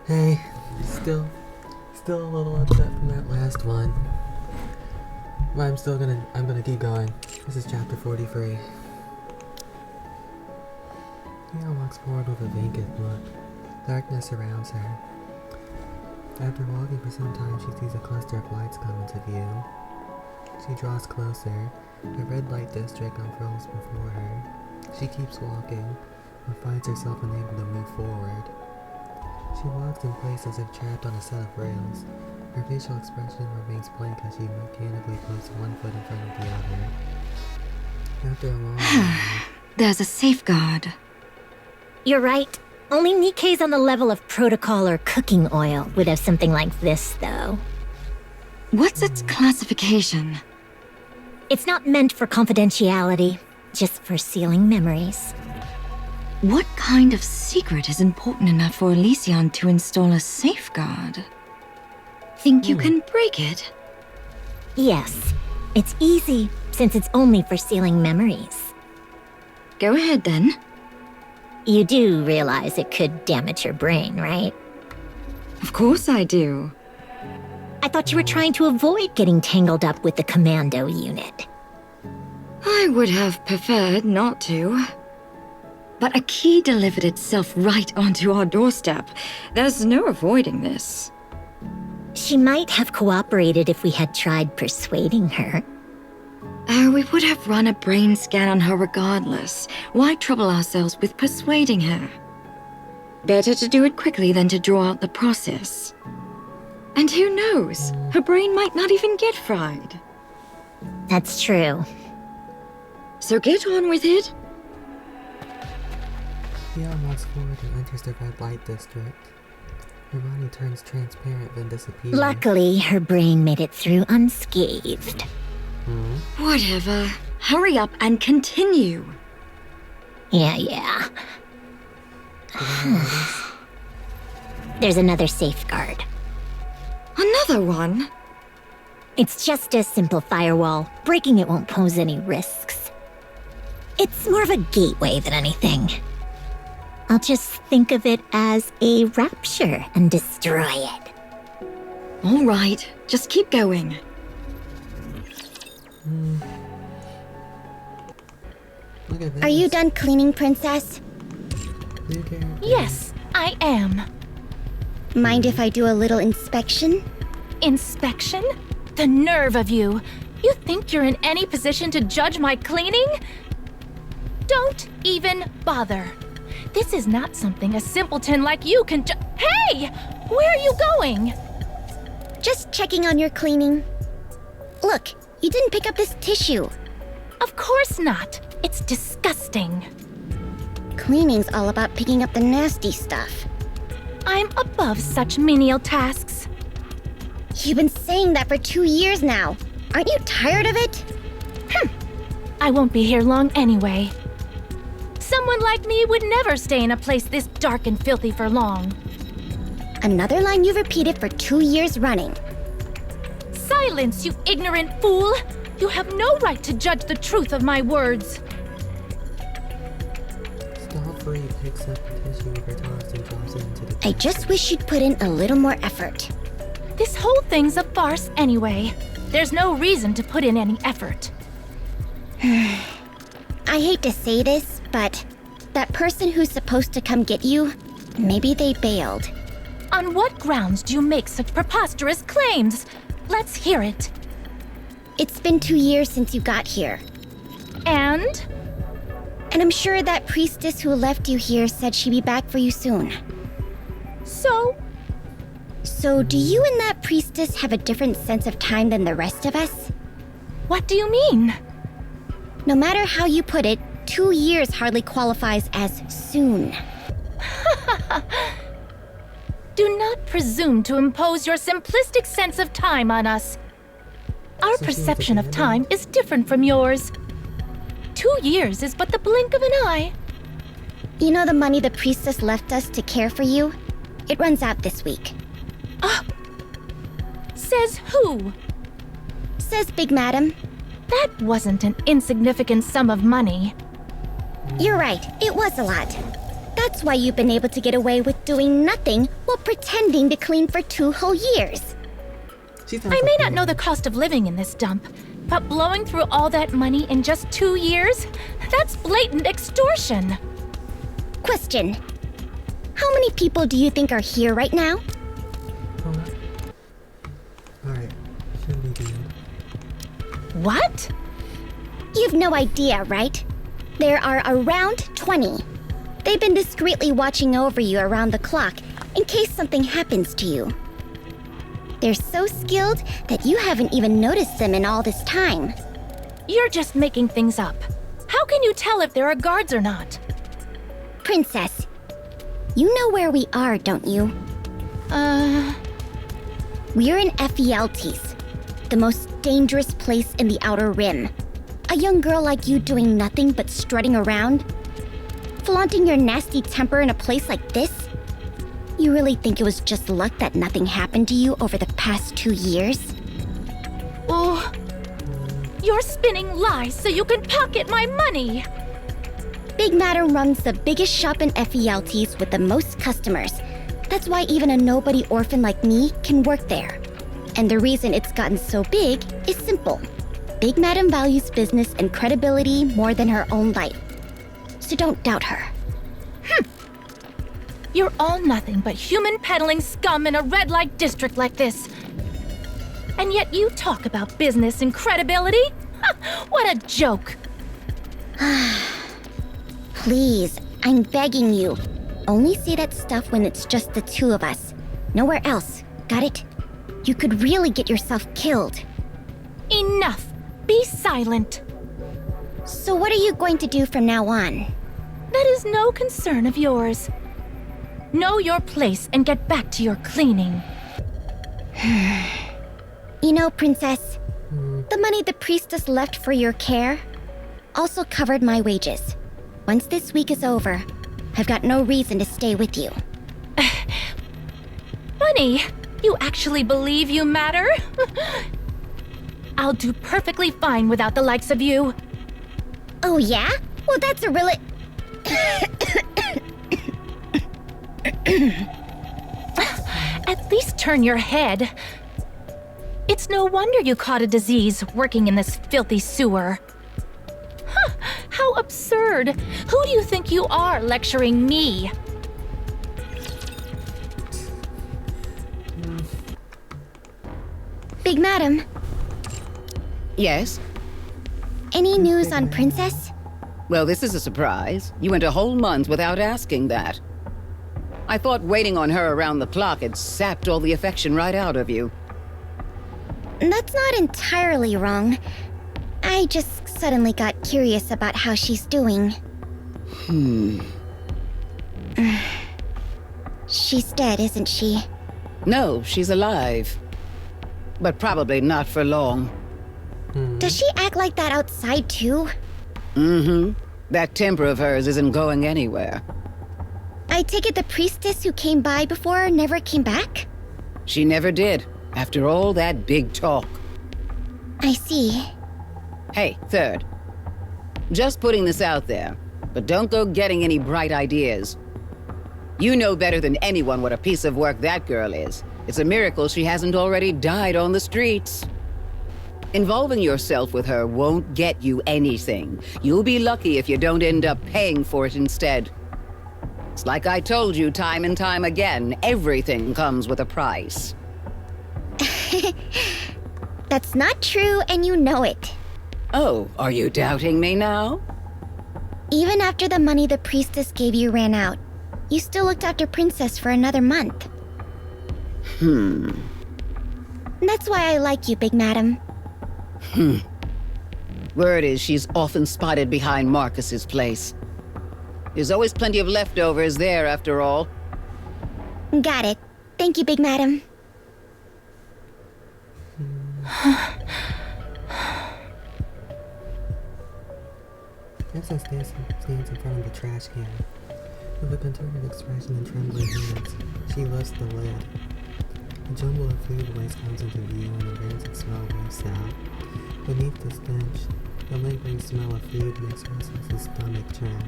Hey, still a little upset from that last one. But I'm gonna keep going. This is chapter 43. Mia walks forward with a vacant look. Darkness surrounds her. After walking for some time, she sees a cluster of lights come into view. She draws closer. A red light district unfurls before her. She keeps walking, but finds herself unable to move forward. She walks in place as if trapped on a set of rails. Her facial expression remains blank as she mechanically puts one foot in front of the other. After a long while, There's a safeguard. You're right. Only NIKKE's on the level of protocol or cooking oil would have something like this, though. What's its classification? It's not meant for confidentiality, just for sealing memories. What kind of secret is important enough for Elysion to install a safeguard? Think you can break it? Yes, it's easy, since it's only for sealing memories. Go ahead then. You do realize it could damage your brain, right? Of course I do. I thought you were trying to avoid getting tangled up with the commando unit. I would have preferred not to. But a key delivered itself right onto our doorstep. There's no avoiding this. She might have cooperated if we had tried persuading her. We would have run a brain scan on her regardless. Why trouble ourselves with persuading her? Better to do it quickly than to draw out the process. And who knows? Her brain might not even get fried. That's true. So get on with it. Mia walks forward and enters the red light district. Her body turns transparent, then disappears. Luckily, her brain made it through unscathed. Whatever. Hurry up and continue. Yeah. There's another safeguard. Another one? It's just a simple firewall. Breaking it won't pose any risks. It's more of a gateway than anything. I'll just think of it as a rapture and destroy it. All right, just keep going. Look at this. Are you done cleaning, Princess? New character. Yes, I am. Mind if I do a little inspection? Inspection? The nerve of you! You think you're in any position to judge my cleaning? Don't even bother. This is not something a simpleton like you can Hey! Where are you going? Just checking on your cleaning. Look, you didn't pick up this tissue. Of course not. It's disgusting. Cleaning's all about picking up the nasty stuff. I'm above such menial tasks. You've been saying that for 2 years now. Aren't you tired of it? I won't be here long anyway. Someone like me would never stay in a place this dark and filthy for long. Another line you've repeated for 2 years running. Silence, you ignorant fool! You have no right to judge the truth of my words. Stealthily picks up the tissue with her tongs and drops it into the I just wish you'd put in a little more effort. This whole thing's a farce anyway. There's no reason to put in any effort. I hate to say this, but that person who's supposed to come get you, maybe they bailed. On what grounds do you make such preposterous claims? Let's hear it. It's been 2 years since you got here. And? And I'm sure that priestess who left you here said she'd be back for you soon. So? So do you and that priestess have a different sense of time than the rest of us? What do you mean? No matter how you put it, 2 years hardly qualifies as soon. Do not presume to impose your simplistic sense of time on us. Our So perception of she's time is different from yours. 2 years is but the blink of an eye. You know the money the priestess left us to care for you? It runs out this week. Says who? Says Big Madam. That wasn't an insignificant sum of money. You're right, it was a lot. That's why you've been able to get away with doing nothing while pretending to clean for 2 whole years. I may not know the cost of living in this dump, but blowing through all that money in just 2 years? That's blatant extortion. Question. How many people do you think are here right now? Alright, should we begin? What? You've no idea, right? There are around 20. They've been discreetly watching over you around the clock in case something happens to you. They're so skilled that you haven't even noticed them in all this time. You're just making things up. How can you tell if there are guards or not? Princess, you know where we are, don't you? We're in Ephialtes, the most dangerous place in the Outer Rim. A young girl like you doing nothing but strutting around? Flaunting your nasty temper in a place like this? You really think it was just luck that nothing happened to you over the past 2 years? Oh, you're spinning lies so you can pocket my money! Big Madam runs the biggest shop in Ephialtes with the most customers. That's why even a nobody orphan like me can work there. And the reason it's gotten so big is simple. Big Madam values business and credibility more than her own life. So don't doubt her. You're all nothing but human peddling scum in a red light district like this. And yet you talk about business and credibility? What a joke! Please, I'm begging you. Only say that stuff when it's just the 2 of us. Nowhere else. Got it? You could really get yourself killed. Enough! Be silent! So what are you going to do from now on? That is no concern of yours. Know your place and get back to your cleaning. You know, Princess, the money the priestess left for your care also covered my wages. Once this week is over, I've got no reason to stay with you. Money? You actually believe you matter? I'll do perfectly fine without the likes of you. Oh yeah? Well, that's a really... At least turn your head. It's no wonder you caught a disease working in this filthy sewer. Huh, how absurd. Who do you think you are lecturing me? Big Madam, Yes? any news on Princess? Well, this is a surprise. You went a whole month without asking that. I thought waiting on her around the clock had sapped all the affection right out of you. That's not entirely wrong. I just suddenly got curious about how she's doing. She's dead, isn't she? No, she's alive. But probably not for long. Does she act like that outside too? Mm-hmm. That temper of hers isn't going anywhere. I take it the priestess who came by before never came back? She never did, after all that big talk. I see. Hey, third. Just putting this out there, but don't go getting any bright ideas. You know better than anyone what a piece of work that girl is. It's a miracle she hasn't already died on the streets. Involving yourself with her won't get you anything. You'll be lucky if you don't end up paying for it instead. It's like I told you time and time again, everything comes with a price. That's not true, and you know it. Oh, are you doubting me now? Even after the money the priestess gave you ran out, you still looked after Princess for another month. That's why I like you, Big Madam. Word is she's often spotted behind Marcus's place. There's always plenty of leftovers there, after all. Got it. Thank you, Big Madam. Princess stands in front of the trash can. With a concerned expression and trembling hands, she lifts the lid. A jumble of food waste comes into view and a rancid smell wafts out. Beneath the stench, the lingering smell of food makes Princess's stomach churn.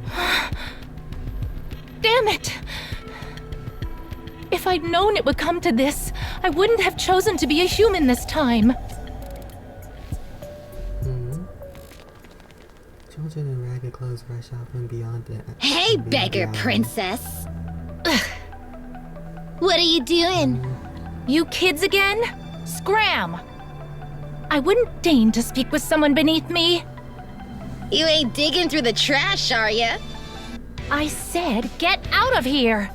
Damn it! If I'd known it would come to this, I wouldn't have chosen to be a human this time. Children in ragged clothes rush out from beyond the... Hey, from beyond beggar the alley. princess. What are you doing? You kids again? Scram! I wouldn't deign to speak with someone beneath me. You ain't digging through the trash, are ya? I said get out of here!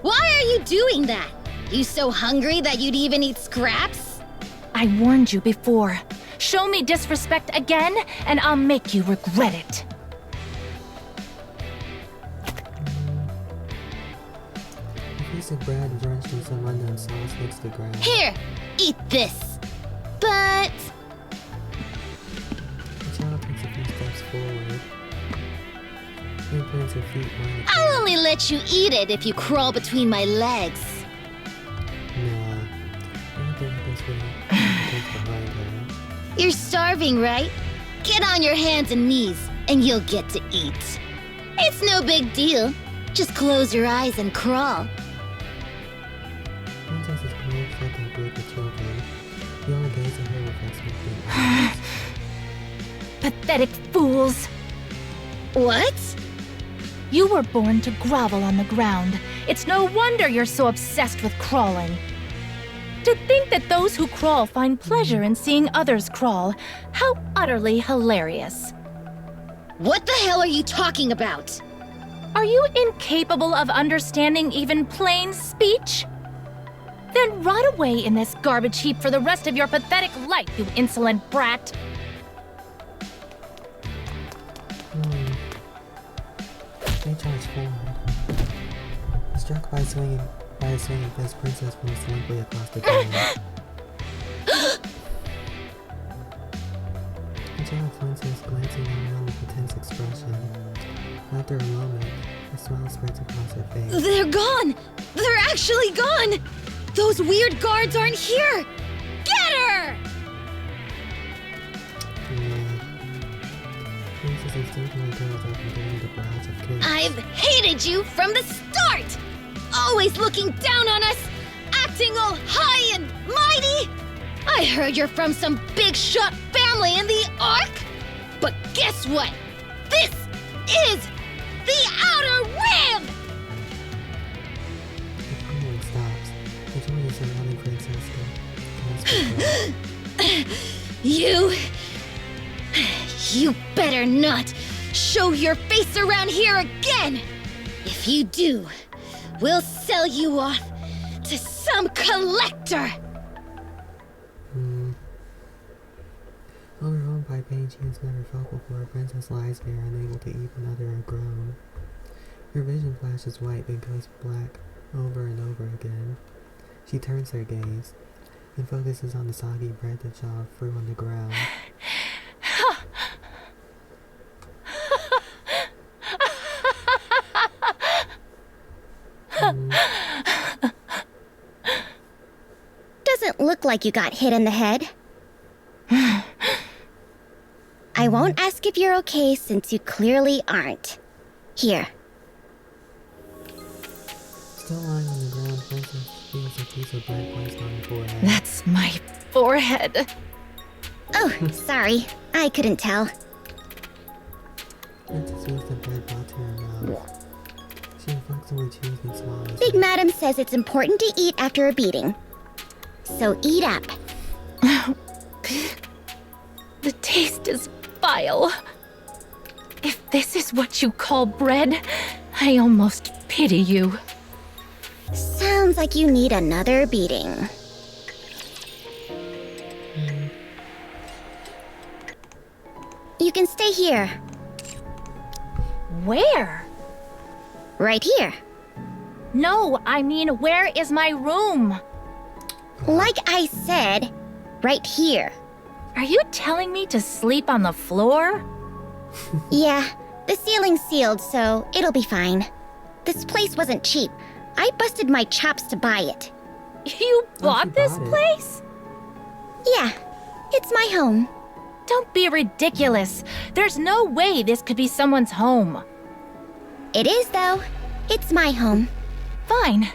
Why are you doing that? You so hungry that you'd even eat scraps? I warned you before. Show me disrespect again, and I'll make you regret it. A piece of bread drenched in some unknown sauce hits the ground. Here, eat this. But The child takes a few steps forward. Then plants her feet on the I'll only let you eat it if you crawl between my legs. Nah. I don't think this will take behind her. You're starving, right? Get on your hands and knees, and you'll get to eat. It's no big deal. Just close your eyes and crawl. Princess is clothed like a group of children. They all gaze at her with expectant eyes. Pathetic fools! What? You were born to grovel on the ground. It's no wonder you're so obsessed with crawling. To think that those who crawl find pleasure in seeing others crawl. How utterly hilarious. What the hell are you talking about? Are you incapable of understanding even plain speech? Then rot away in this garbage heap for the rest of your pathetic life, you insolent brat. They charge forward. Struck by a swinging fist, Princess falls limply across the ground. The child flinches, glancing around with a tense expression. After a moment, a smile spreads across her face. They're gone! They're actually gone! Those weird guards aren't here! Get her! Princess instinctively goes up and down the brows of kids. I've hated you from the start! Always looking down on us, acting all high and mighty! I heard you're from some big shot family in the Ark! But guess what? This is the Outer Rim! The crawling stops. The joy is surrounding Princess gasps for breath. You better not show your face around here again! If you do, we'll sell you off to some collector! Overwhelmed by pain she has never felt before, Princess lies there, unable to even utter a groan. Her vision flashes white, then goes black, over and over again. She turns her gaze, and focuses on the soggy bread the child threw on the ground. Doesn't look like you got hit in the head. I won't ask if you're okay since you clearly aren't. Here. Still lying on the ground, Princess feels a piece of bread placed on her forehead. That's my forehead. Oh, sorry. I couldn't tell. Princess feels the bread brought to her mouth. She inflexibly chews and swallows. Big Madam says it's important to eat after a beating. So eat up. The taste is vile. If this is what you call bread, I almost pity you. Sounds like you need another beating. You can stay here. Where? Right here. No, I mean, where is my room? Like I said, right here. Are you telling me to sleep on the floor? Yeah, the ceiling's sealed, so it'll be fine. This place wasn't cheap. I busted my chops to buy it. You bought this bought it. place? Yeah, it's my home. Don't be ridiculous. There's no way this could be someone's home. It is, though. It's my home. Fine.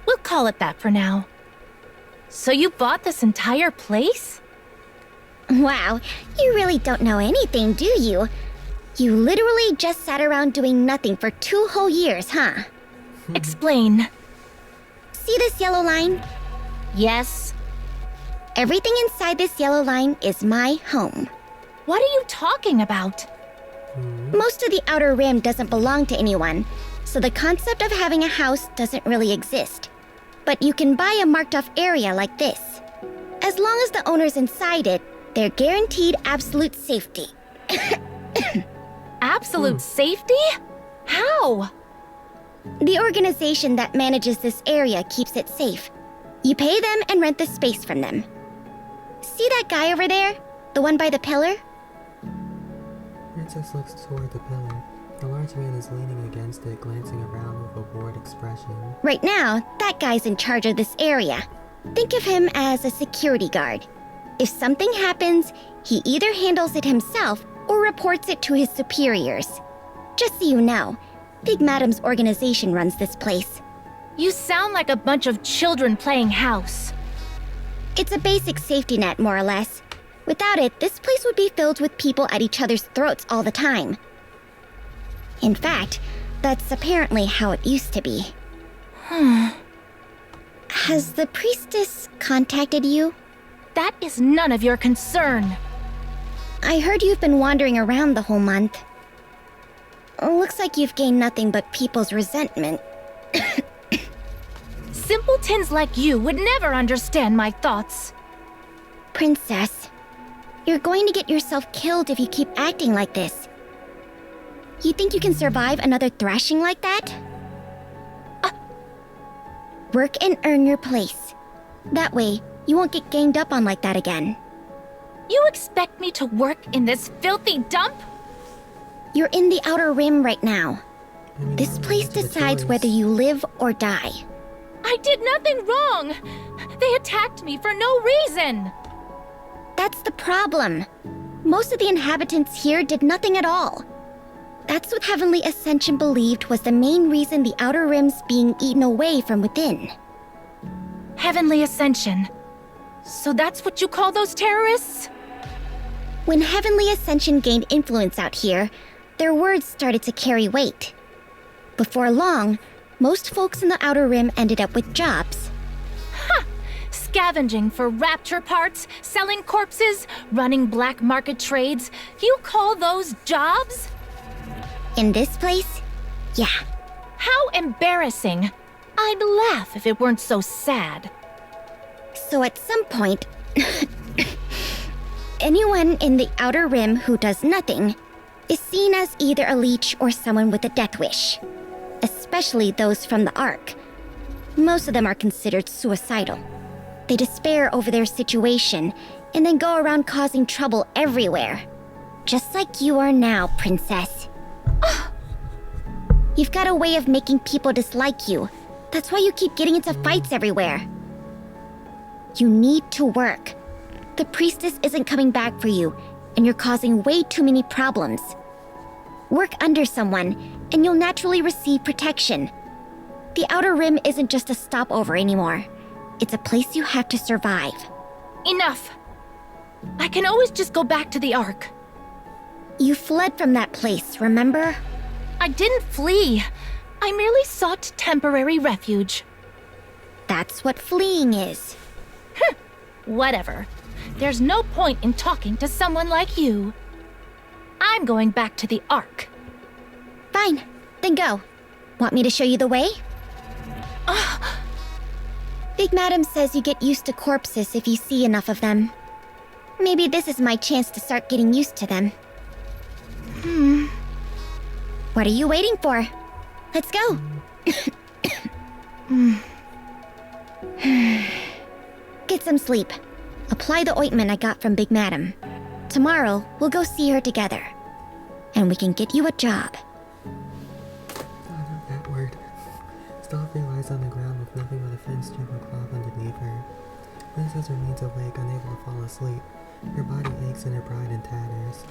We'll We'll call it that for now. So you bought this entire place? Wow, you really don't know anything, do you? You literally just sat around doing nothing for 2 whole years, huh? Explain. See this yellow line? Yes. Everything inside this yellow line is my home. What are you talking about? Most of the outer rim doesn't belong to anyone, so the concept of having a house doesn't really exist. But you can buy a marked off area like this. As long as the owner's inside it, they're guaranteed absolute safety. Absolute safety? How? The organization that manages this area keeps it safe. You pay them and rent the space from them. See that guy over there? The one by the pillar? Princess looks toward the pillar. The large man is leaning against it, glancing around with a bored expression. Right now, that guy's in charge of this area. Think of him as a security guard. If something happens, he either handles it himself or reports it to his superiors. Just so you know, Big Madam's organization runs this place. You sound like a bunch of children playing house. It's a basic safety net, more or less. Without it, this place would be filled with people at each other's throats all the time. In fact, that's apparently how it used to be. Has the priestess contacted you? That is none of your concern. I heard you've been wandering around the whole month. Looks like you've gained nothing but people's resentment. Simpletons like you would never understand my thoughts. Princess, you're going to get yourself killed if you keep acting like this. You think you can survive another thrashing like that? Work and earn your place. That way, you won't get ganged up on like that again. You expect me to work in this filthy dump? You're in the outer rim right now. I mean, This not place much of a decides choice. whether you live or die. I did nothing wrong. They attacked me for no reason. That's the problem. Most of the inhabitants here did nothing at all. That's what Heavenly Ascension believed was the main reason the Outer Rim's being eaten away from within. Heavenly Ascension. So that's what you call those terrorists? When Heavenly Ascension gained influence out here, their words started to carry weight. Before long, most folks in the Outer Rim ended up with jobs. Scavenging for rapture parts, selling corpses, running black market trades. You call those jobs? In this place, yeah. How embarrassing. I'd laugh if it weren't so sad. So at some point, anyone in the Outer Rim who does nothing is seen as either a leech or someone with a death wish. Especially those from the Ark. Most of them are considered suicidal. They despair over their situation and then go around causing trouble everywhere. Just like you are now, Princess. You've got a way of making people dislike you. That's why you keep getting into fights everywhere. You need to work. The priestess isn't coming back for you, and you're causing way too many problems. Work under someone, and you'll naturally receive protection. The Outer Rim isn't just a stopover anymore. It's a place you have to survive. Enough. I can always just go back to the Ark. You fled from that place, remember? I didn't flee. I merely sought temporary refuge. That's what fleeing is. Whatever. There's no point in talking to someone like you. I'm going back to the Ark. Fine, then go. Want me to show you the way? Big Madam says you get used to corpses if you see enough of them. Maybe this is my chance to start getting used to them. What are you waiting for? Let's go. Get some sleep. Apply the ointment I got from Big Madam. Tomorrow, we'll go see her together. And we can get you a job. Not that word. Stoffer lies on the ground with nothing but a thin strip of cloth underneath her. Princess remains awake, unable to fall asleep. Her body aches and her pride in tatters.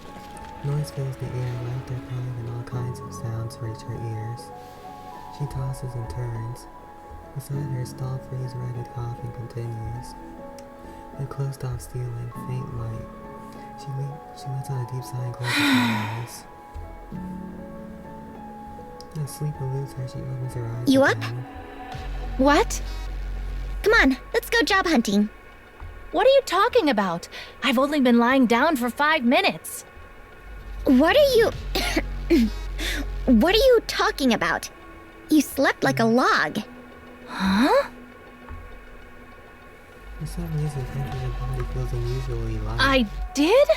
Noise fills the air, laughter, crying, and all kinds of sounds reach her ears. She tosses and turns. Beside her, stall freeze-rated coughing continues. The closed-off ceiling, faint light. She lets out a deep sigh and closes her eyes. As sleep eludes her, she opens her eyes You up? again. What? Come on, let's go job hunting. What are you talking about? I've only been lying down for 5 minutes. What are you... What are you talking about? You slept like a log. Huh? For some reason, Princess's body feels unusually light. I did?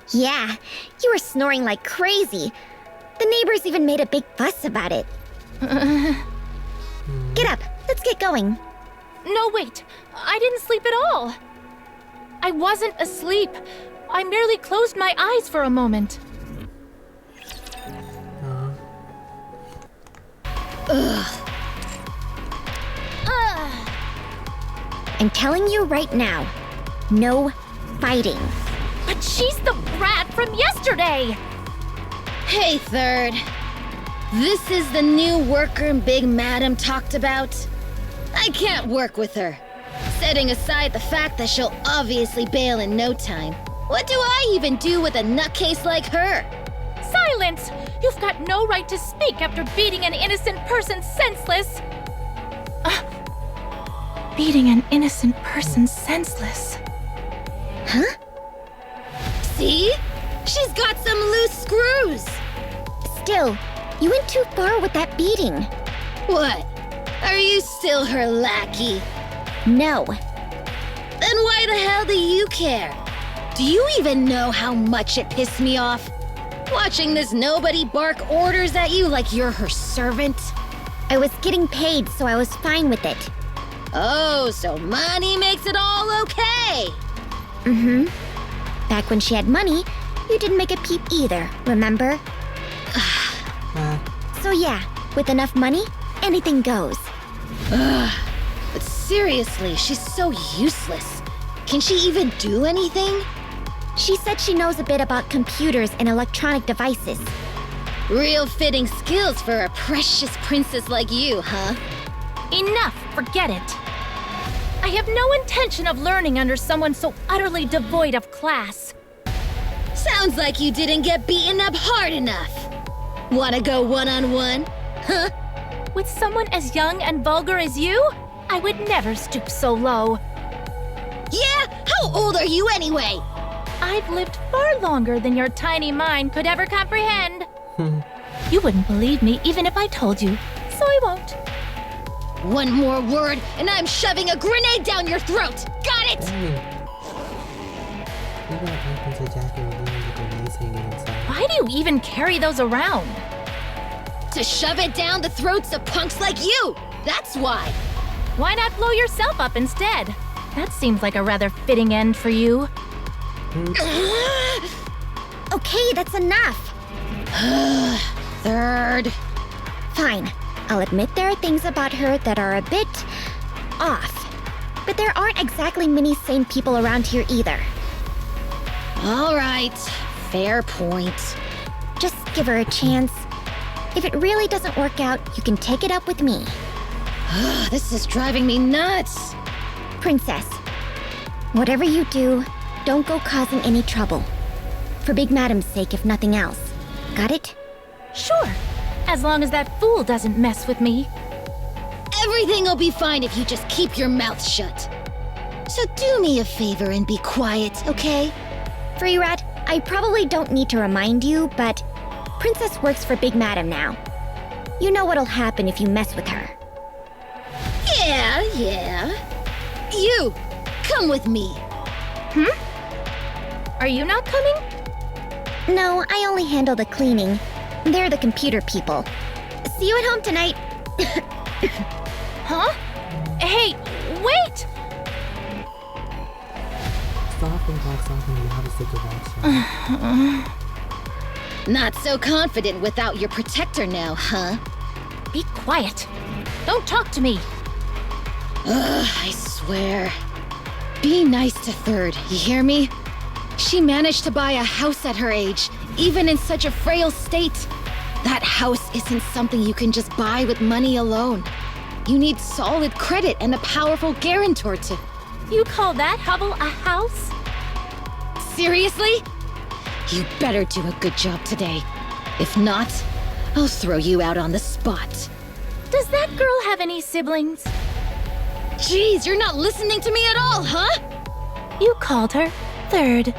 Yeah, you were snoring like crazy. The neighbors even made a big fuss about it. Get up, let's get going. No, wait. I didn't sleep at all. I wasn't asleep. I merely closed my eyes for a moment. I'm telling you right now, no fighting. But she's the brat from yesterday! Hey, Third. This is the new worker Big Madam talked about. I can't work with her. Setting aside the fact that she'll obviously bail in no time. What do I even do with a nutcase like her? Silence! You've got no right to speak after beating an innocent person senseless! Beating an innocent person senseless. Huh? See? She's got some loose screws! Still, you went too far with that beating. What? Are you still her lackey? No. Then why the hell do you care? Do you even know how much it pissed me off? Watching this nobody bark orders at you like you're her servant? I was getting paid, so I was fine with it. Oh, so money makes it all okay! Mm-hmm. Back when she had money, you didn't make a peep either, remember? So yeah, with enough money, anything goes. But seriously, she's so useless. Can she even do anything? She said she knows a bit about computers and electronic devices. Real fitting skills for a precious princess like you, huh? Enough, forget it. I have no intention of learning under someone so utterly devoid of class. Sounds like you didn't get beaten up hard enough. Wanna go one-on-one? Huh? With someone as young and vulgar as you, I would never stoop so low. Yeah? How old are you anyway? I've lived far longer than your tiny mind could ever comprehend. You wouldn't believe me even if I told you, so I won't. One more word, and I'm shoving a grenade down your throat! Got it! Maybe what happens to Jackie when the grenades hanging inside. Why do you even carry those around? To shove it down the throats of punks like you! That's why! Why not blow yourself up instead? That seems like a rather fitting end for you. Okay, that's enough. Third. Fine. I'll admit there are things about her that are a bit off. But there aren't exactly many sane people around here either. All right, fair point. Just give her a chance. If it really doesn't work out, you can take it up with me. This is driving me nuts. Princess, whatever you do, don't go causing any trouble. For Big Madam's sake, if nothing else. Got it? Sure, as long as that fool doesn't mess with me. Everything will be fine if you just keep your mouth shut. So do me a favor and be quiet, okay? Free Rat, I probably don't need to remind you, but Princess works for Big Madam now. You know what'll happen if you mess with her. Yeah. You, come with me. Are you not coming? No, I only handle the cleaning. They're the computer people. See you at home tonight. Huh? Hey, wait! Stopping walks off in the opposite direction. Not so confident without your protector now, huh? Be quiet. Don't talk to me. I swear. Be nice to Third, you hear me? She managed to buy a house at her age, even in such a frail state. That house isn't something you can just buy with money alone. You need solid credit and a powerful guarantor to... You call that hovel a house? Seriously? You better do a good job today. If not, I'll throw you out on the spot. Does that girl have any siblings? Jeez, you're not listening to me at all, huh? You called her third.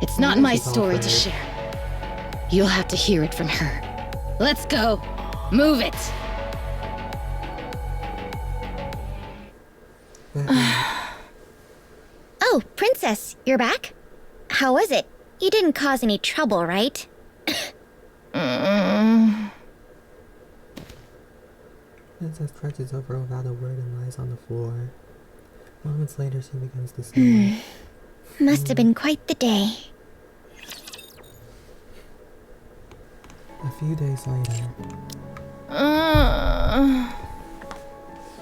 It's not my story to share. You'll have to hear it from her. Let's go. Move it. Oh, Princess, you're back? How was it? You didn't cause any trouble, right? Princess trudges over without a word and lies on the floor. Moments later, she begins to snore. Must have been quite the day. A few days later,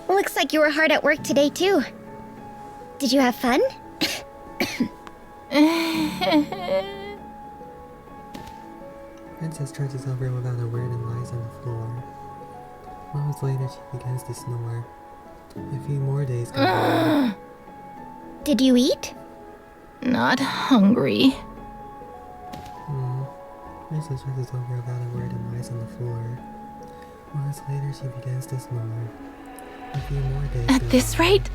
Looks like you were hard at work today, too. Did you have fun? Princess trudges over without a word and lies on the floor. Moments later, she begins to snore. A few more days go by. Did you eat? Not hungry. Princess trudges over without a word and lies on the floor. Moments later, she begins to snore. A few more days At go this by. rate,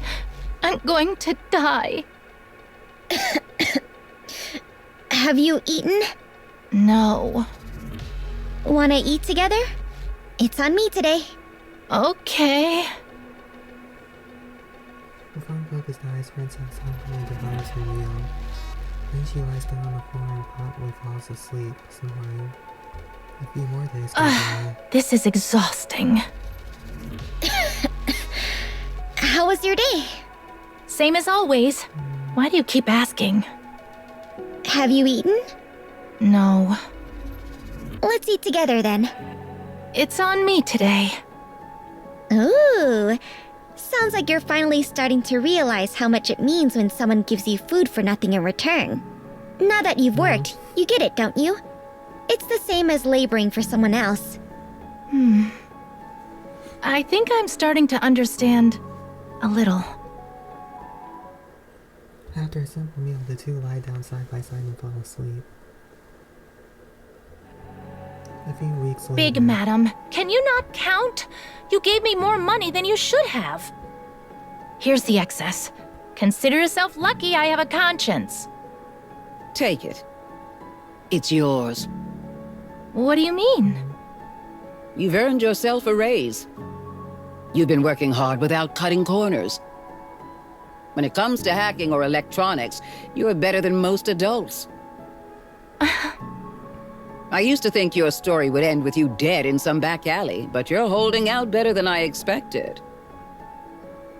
I'm going to die. Have you eaten? No. Wanna eat together? It's on me today. Okay. With unfocused eyes, Princess humbly devours her meal. Then she lies down on the floor and promptly falls asleep, snoring. A few more days go by. This is exhausting. How was your day? Same as always. Why do you keep asking? Have you eaten? No. Let's eat together then. It's on me today. Ooh, sounds like you're finally starting to realize how much it means when someone gives you food for nothing in return. Now that you've worked, you get it, don't you? It's the same as laboring for someone else. I think I'm starting to understand a little. After a simple meal, the two lie down side by side and fall asleep. A few weeks later... Big madam, can you not count? You gave me more money than you should have. Here's the excess. Consider yourself lucky I have a conscience. Take it. It's yours. What do you mean? You've earned yourself a raise. You've been working hard without cutting corners. When it comes to hacking or electronics, you're better than most adults. I used to think your story would end with you dead in some back alley, but you're holding out better than I expected.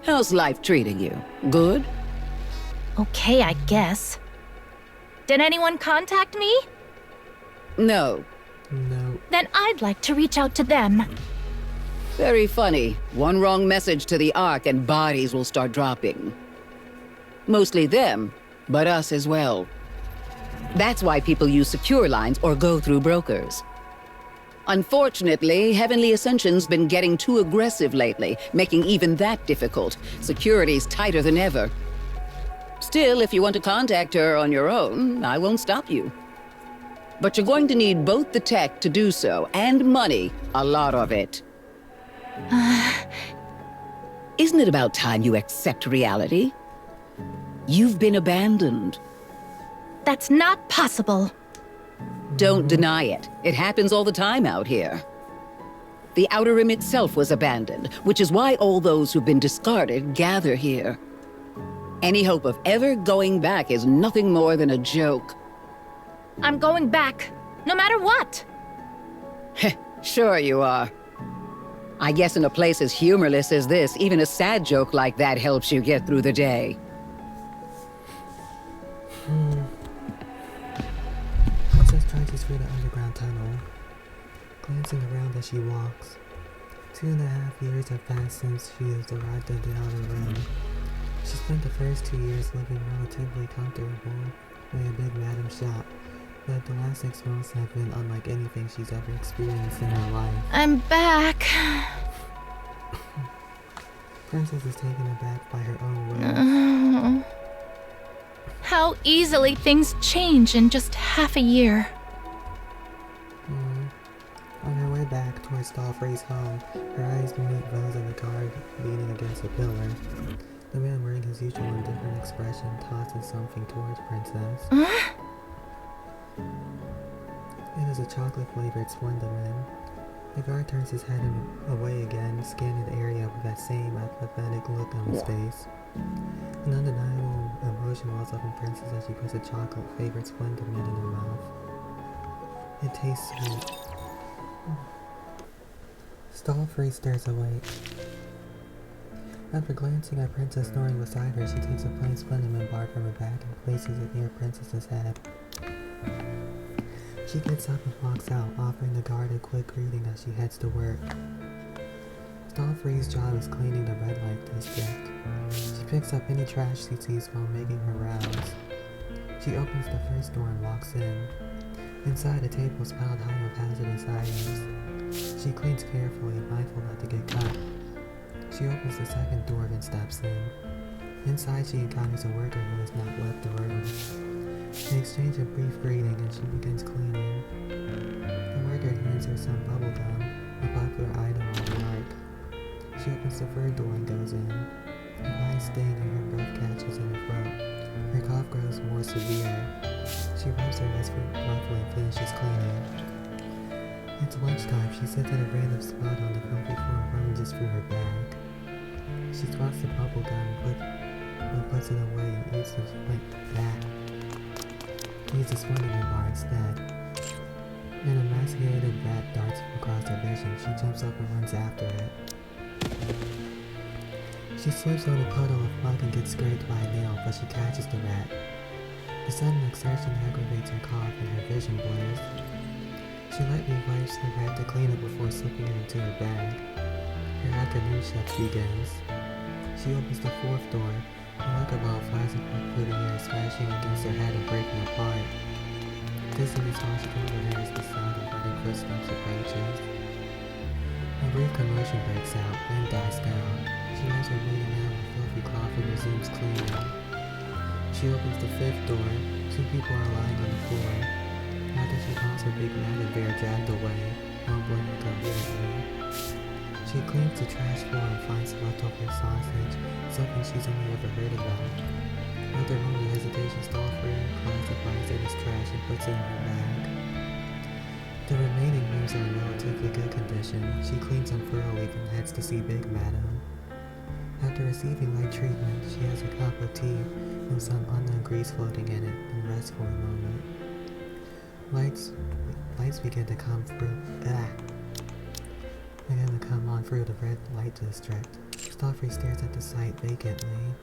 How's life treating you? Good? Okay, I guess. Did anyone contact me? No. No. Then I'd like to reach out to them. Very funny. One wrong message to the Ark and bodies will start dropping. Mostly them, but us as well. That's why people use secure lines or go through brokers. Unfortunately, Heavenly Ascension's been getting too aggressive lately, making even that difficult. Security's tighter than ever. Still, if you want to contact her on your own, I won't stop you. But you're going to need both the tech to do so, and money, a lot of it. Isn't it about time you accept reality? You've been abandoned. That's not possible. Don't deny it. It happens all the time out here. The Outer Rim itself was abandoned, which is why all those who've been discarded gather here. Any hope of ever going back is nothing more than a joke. I'm going back, no matter what. Sure you are. I guess in a place as humorless as this, even a sad joke like that helps you get through the day. Princess trudges through the underground tunnel, glancing around as she walks. 2.5 years have passed since she has arrived at the Outer Rim. She spent the first 2 years living relatively comfortable in a big madam shop, but the last 6 months have been unlike anything she's ever experienced in her life. I'm back. Princess is taken aback by her own words. How easily things change in just half a year. On her way back towards Stallfrey's home, her eyes meet those of the guard leaning against a pillar. The man, wearing his usual indifferent expression, tosses something towards Princess. It is a chocolate-flavored Splendorman. The guard turns his head away again, scanning the area with that same apathetic look on his face. An undeniable emotion wells up in Princess as she puts a chocolate-flavored Splendorman in her mouth. It tastes sweet. Stallfrey stares awake. After glancing at Princess snoring beside her, she takes a plain Splendorman bar from her bag and places it near Princess's head. She gets up and walks out, offering the guard a quick greeting as she heads to work. Stallfrey's job is cleaning the red light district. She picks up any trash she sees while making her rounds. She opens the first door and walks in. Inside, a table is piled high with hazardous items. She cleans carefully, mindful not to get cut. She opens the second door and steps in. Inside, she encounters a worker who has not left the room. They exchange a brief greeting and she begins cleaning. The worker hands her some bubble gum, a popular item on the mark. She opens the third door and goes in. Her eyes sting and her breath catches in her throat. Her cough grows more severe. She wipes her eyes roughly and finishes cleaning. It's lunchtime. She sits at a random spot on the filthy floor and rummages through her bag. She swats the bubble gum and puts it away and eats the Splendorman bar instead. An emasculated rat darts across her vision. She jumps up and runs after it. She slips on a puddle of mud and gets scraped by a nail, but she catches the rat. The sudden exertion aggravates her cough and her vision blurs. She lightly wipes the rat to clean it before slipping it into her bag. Her afternoon shift begins. She opens the fourth door. A liquor bottle flies through the air, smashing against her head and breaking apart. Dizziness while she overhears the sound of running footsteps approaches. A brief commotion breaks out, then dies down. She has her bleeding out with filthy cloth and resumes cleaning. She opens the fifth door. 2 people are lying on the floor. After she calls her big man and bear dragged away, mumbling incoherently. She cleans the trash floor and finds leftover sausage, something she's only ever heard about. After a moment of hesitation, Stallfrey classifies it as trash and puts it in her bag. The remaining rooms are in relatively good condition. She cleans them thoroughly and heads to see Big Madam. After receiving light treatment, she has a cup of tea with some unknown grease floating in it and rests for a moment. Lights begin to come on through the red light district. Stallfrey stares at the site vacantly.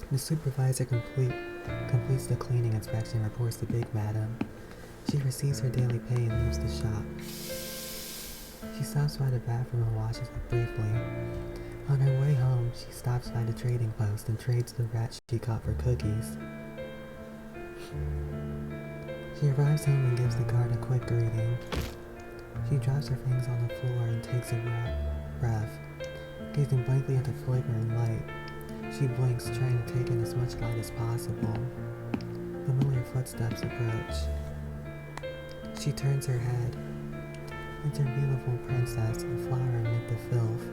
The supervisor completes the cleaning inspection and reports to Big Madam. She receives her daily pay and leaves the shop. She stops by the bathroom and washes up briefly. On her way home, she stops by the trading post and trades the rat she caught for cookies. She arrives home and gives the guard a quick greeting. She drops her things on the floor and takes a breath. Gazing blankly at the flickering light, she blinks, trying to take in as much light as possible. Familiar footsteps approach. She turns her head. It's her beautiful princess, a flower amid the filth.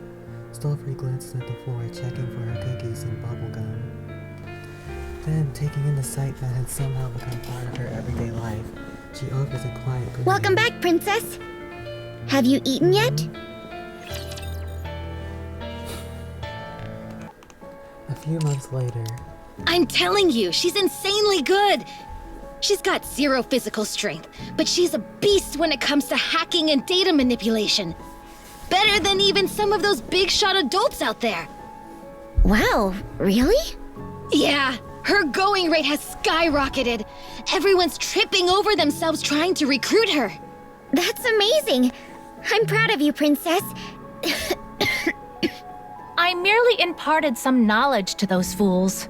Stallfrey glances at the floor, checking for her cookies and bubblegum. Then, taking in the sight that had somehow become part of her everyday life, she offers a quiet greeting. Welcome back, Princess. Have you eaten yet? A few months later, I'm telling you, she's insanely good. She's got 0 physical strength, but she's a beast when it comes to hacking and data manipulation. Better than even some of those big shot adults out there. Wow, really? Yeah, her going rate has skyrocketed. Everyone's tripping over themselves trying to recruit her. That's amazing. I'm proud of you, Princess. I merely imparted some knowledge to those fools.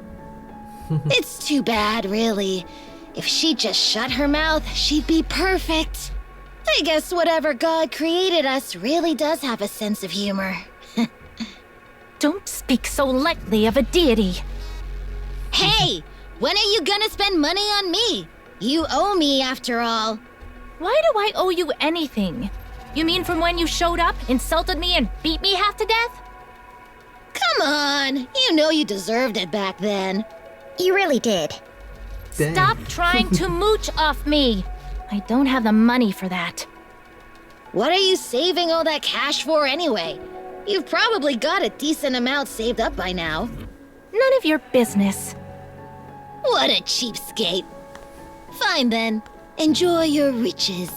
It's too bad, really. If she just shut her mouth, she'd be perfect. I guess whatever God created us really does have a sense of humor. Don't speak so lightly of a deity. Hey! When are you gonna spend money on me? You owe me, after all. Why do I owe you anything? You mean from when you showed up, insulted me, and beat me half to death? Come on! You know you deserved it back then. You really did. Dang. Stop trying to mooch off me. I don't have the money for that. What are you saving all that cash for anyway? You've probably got a decent amount saved up by now. None of your business. What a cheapskate. Fine then. Enjoy your riches.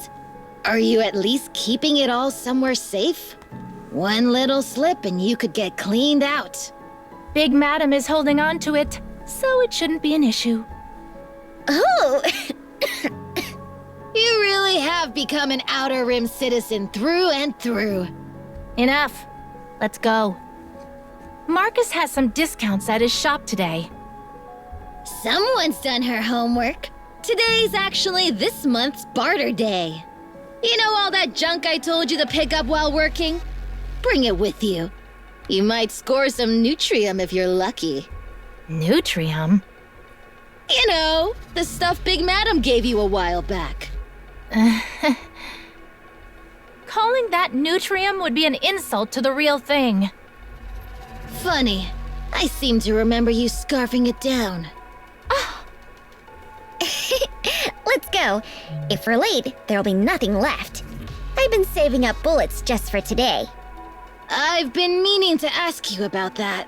Are you at least keeping it all somewhere safe? One little slip and you could get cleaned out. Big Madam is holding on to it, so it shouldn't be an issue. Oh! You really have become an Outer Rim citizen through and through. Enough. Let's go. Marcus has some discounts at his shop today. Someone's done her homework. Today's actually this month's barter day. You know all that junk I told you to pick up while working? Bring it with you. You might score some Nutrium if you're lucky. Nutrium? You know, the stuff Big Madam gave you a while back. Calling that Nutrium would be an insult to the real thing. Funny. I seem to remember you scarfing it down. Let's go. If we're late, there'll be nothing left. I've been saving up bullets just for today. I've been meaning to ask you about that.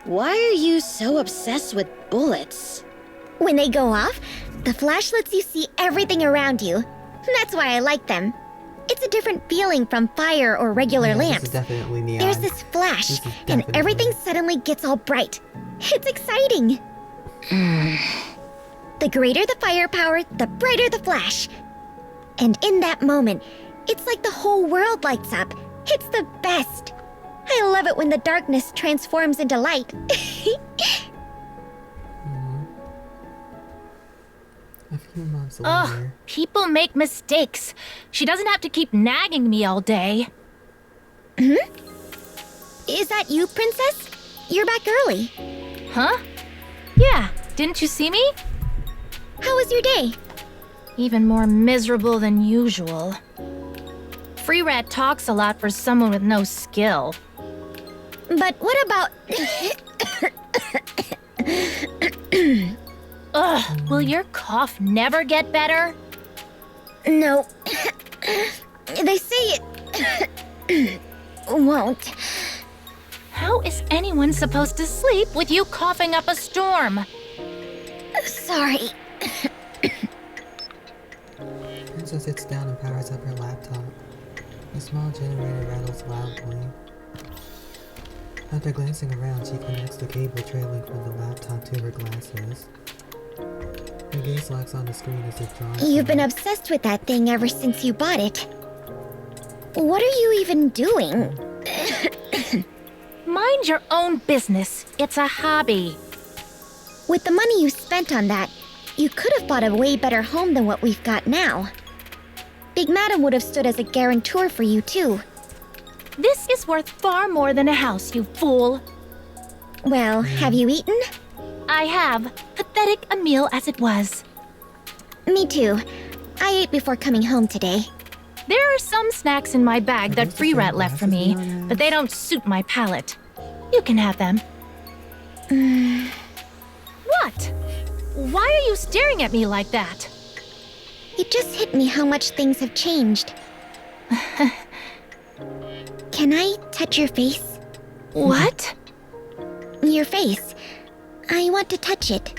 Why are you so obsessed with bullets? When they go off, the flash lets you see everything around you. That's why I like them. It's a different feeling from fire or regular Yeah, lamps. This is definitely neon. There's this flash, This is and definitely- everything suddenly gets all bright. It's exciting. The greater the firepower, the brighter the flash. And in that moment, it's like the whole world lights up. It's the best. I love it when the darkness transforms into light. A few months Ugh, later. people make mistakes. She doesn't have to keep nagging me all day. Is that you, Princess? You're back early. Huh? Yeah, didn't you see me? How was your day? Even more miserable than usual. Free Rat talks a lot for someone with no skill. But what about... Ugh, will your cough never get better? No. They say it... won't. How is anyone supposed to sleep with you coughing up a storm? Sorry. Princess sits down and powers up her laptop. The small generator rattles loudly. After glancing around, she connects the cable trailing from the laptop to her glasses. Her gaze locks on the screen as if drawn. You've to been it. obsessed with that thing ever since you bought it. What are you even doing? Mind your own business. It's a hobby. With the money you spent on that, you could have bought a way better home than what we've got now. Big Madam would have stood as a guarantor for you, too. This is worth far more than a house, you fool. Well, have you eaten? I have. Pathetic a meal as it was. Me too. I ate before coming home today. There are some snacks in my bag Are that those the Free same Rat left for me, glasses Leon but they has? don't suit my palate. You can have them. What? Why are you staring at me like that? It just hit me how much things have changed. Can I touch your face? What? Your face. I want to touch it.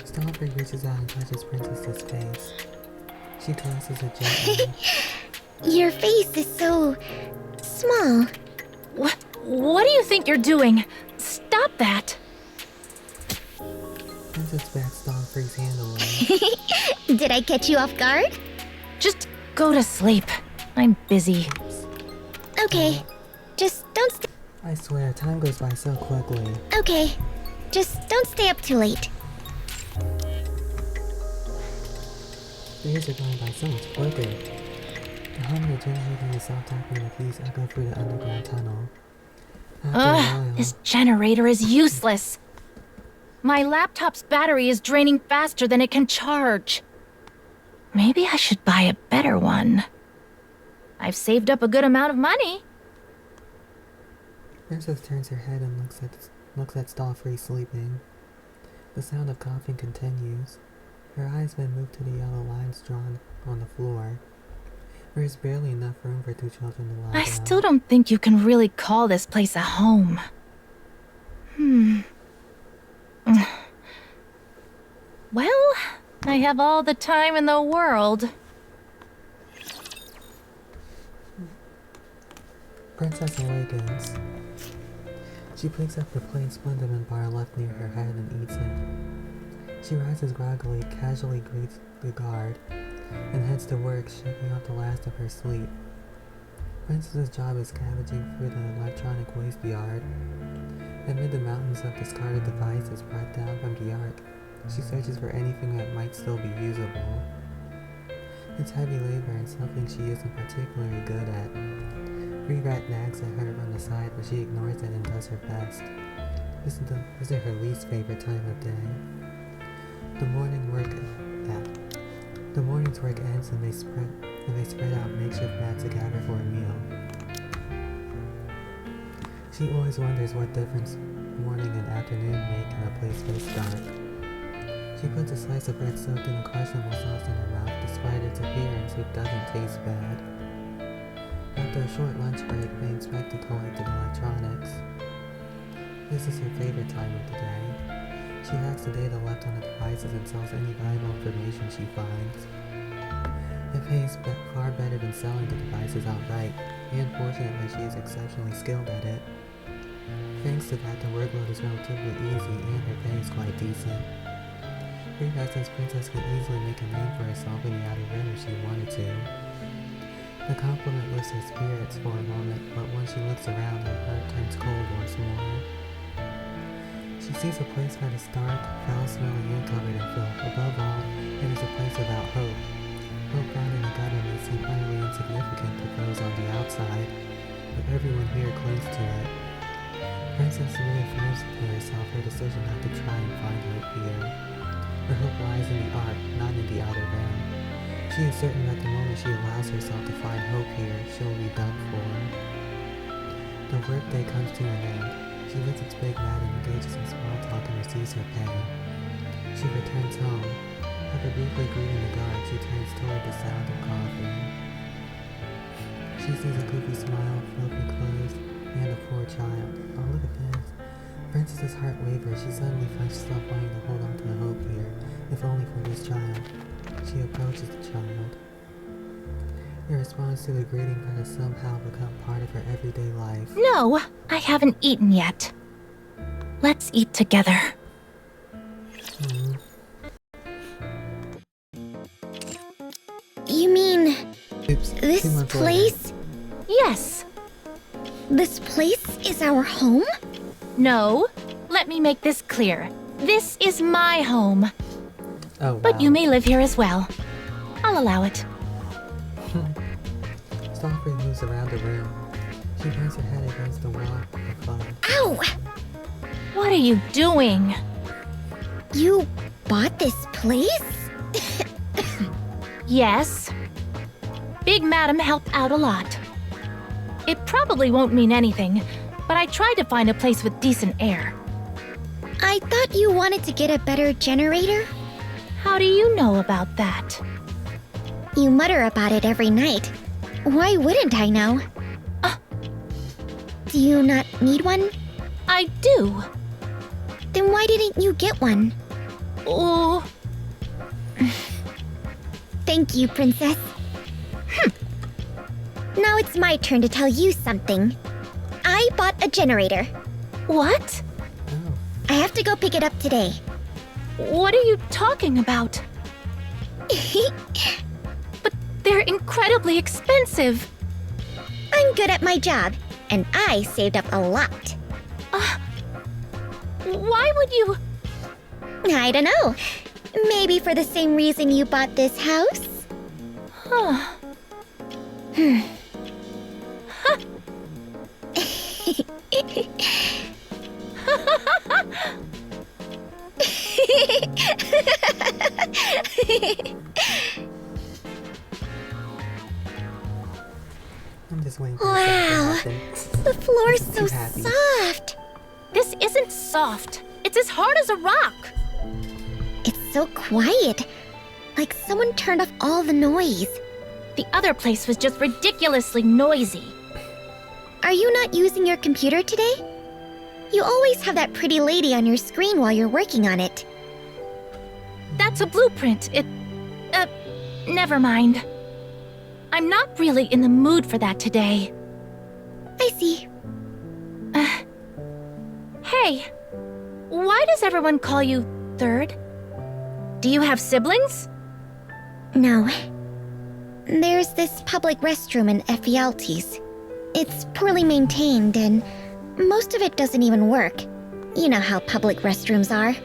Stolberg reaches out and touches Princess's face. She caresses it gently. Your face is so... small. What do you think you're doing? Stop that. Princess backs Stolberg's hand away. Did I catch you off guard? Just go to sleep. I'm busy. Okay. Just don't I swear, time goes by so quickly. Okay. Just don't stay up too late. Days are going by so much quicker. The hum of the generator and the soft tapping of the keys echo through the underground tunnel. After a while, This generator is useless. My laptop's battery is draining faster than it can charge. Maybe I should buy a better one. I've saved up a good amount of money. Princess turns her head and looks at Starfree sleeping. The sound of coughing continues. Her eyes then move to the yellow lines drawn on the floor. There is barely enough room for two children to lie I down. still don't think you can really call this place a home. Well, I have all the time in the world. Princess awakens. She picks up the plain Splendovan bar left near her head and eats it. She rises groggily, casually greets the guard, and heads to work, shaking off the last of her sleep. Princess's job is scavenging through the electronic waste yard. Amid the mountains of discarded devices brought down from the Ark, she searches for anything that might still be usable. It's heavy labor and something she isn't particularly good at. Rat nags at her from the side, but she ignores it and does her best. This is her least favorite time of day. The morning's work ends and they spread out makeshift mats together for a meal. She always wonders what difference morning and afternoon make in a place this dark. She puts a slice of bread soaked in questionable sauce in her mouth. Despite its appearance, it doesn't taste bad. After a short lunch break, they inspect the collected electronics. This is her favorite time of the day. She hacks the data left on the devices and sells any valuable information she finds. It pays far better than selling the devices outright, and fortunately she is exceptionally skilled at it. Thanks to that, the workload is relatively easy and her pay is quite decent. Says Princess can easily make a name for herself in the outer rim if she wanted to. The compliment lifts her spirits for a moment, but once she looks around, her heart turns cold once more. She sees a place that is dark, foul-smelling, and covered in filth. Above all, it is a place without hope. Hope found in the gutter may seem utterly insignificant to those on the outside, but everyone here clings to it. Princess reaffirms to herself her decision not to try and find hope here. Her hope lies in the Ark, not in the outer rim. She is certain that the moment she allows herself to find hope here, she will be done for. The workday comes to an end. She lifts its big mat and engages in small talk and receives her pay. She returns home. After briefly greeting the guard, she turns toward the sound of coughing. She sees a goofy smile, filthy clothes, and a poor child. Oh, look at this. Princess's heart wavers. She suddenly finds herself wanting to hold on to the hope here, if only for this child. She approaches the child. It responds to the greeting that has somehow become part of her everyday life. No, I haven't eaten yet. Let's eat together. You mean Oops, this 2 months later. place? Yes. This place is our home? No. Let me make this clear. This is my home. Oh, wow. But you may live here as well. I'll allow it. Starfree moves around the room. She bangs her head against the wall of fun. Ow! What are you doing? You bought this place? Yes. Big Madam helped out a lot. It probably won't mean anything, but I tried to find a place with decent air. I thought you wanted to get a better generator. How do you know about that? You mutter about it every night. Why wouldn't I know? Do you not need one? I do. Then why didn't you get one? Oh, Thank you, Princess. Now it's my turn to tell you something. I bought a generator. what? Oh, I have to go pick it up today. What are you talking about? But they're incredibly expensive. I'm good at my job, and I saved up a lot. Why would you... I don't know. Maybe for the same reason you bought this house? Huh. I'm just waiting for Wow. something to happen. The floor's I'm so too happy. soft. This isn't soft. It's as hard as a rock. It's so quiet. Like someone turned off all the noise. The other place was just ridiculously noisy. Are you not using your computer today? You always have that pretty lady on your screen while you're working on it. That's a blueprint. Never mind. I'm not really in the mood for that today. I see. Hey, why does everyone call you Third? Do you have siblings? No. There's this public restroom in Ephialtes. It's poorly maintained and most of it doesn't even work. You know how public restrooms are.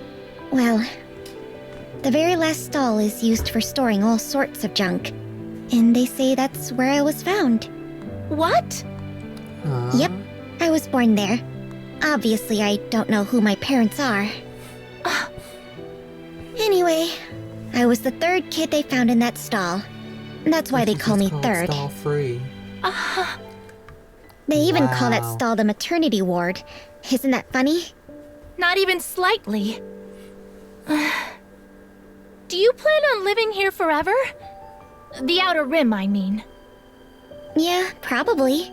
Well, the very last stall is used for storing all sorts of junk. And they say that's where I was found. What? Yep, I was born there. Obviously, I don't know who my parents are. Anyway, I was the third kid they found in that stall. That's why they call me Third. Stall free. They even call that Wow. stall the maternity ward. Isn't that funny? Not even slightly. Do you plan on living here forever? The Outer Rim, I mean. Yeah, probably.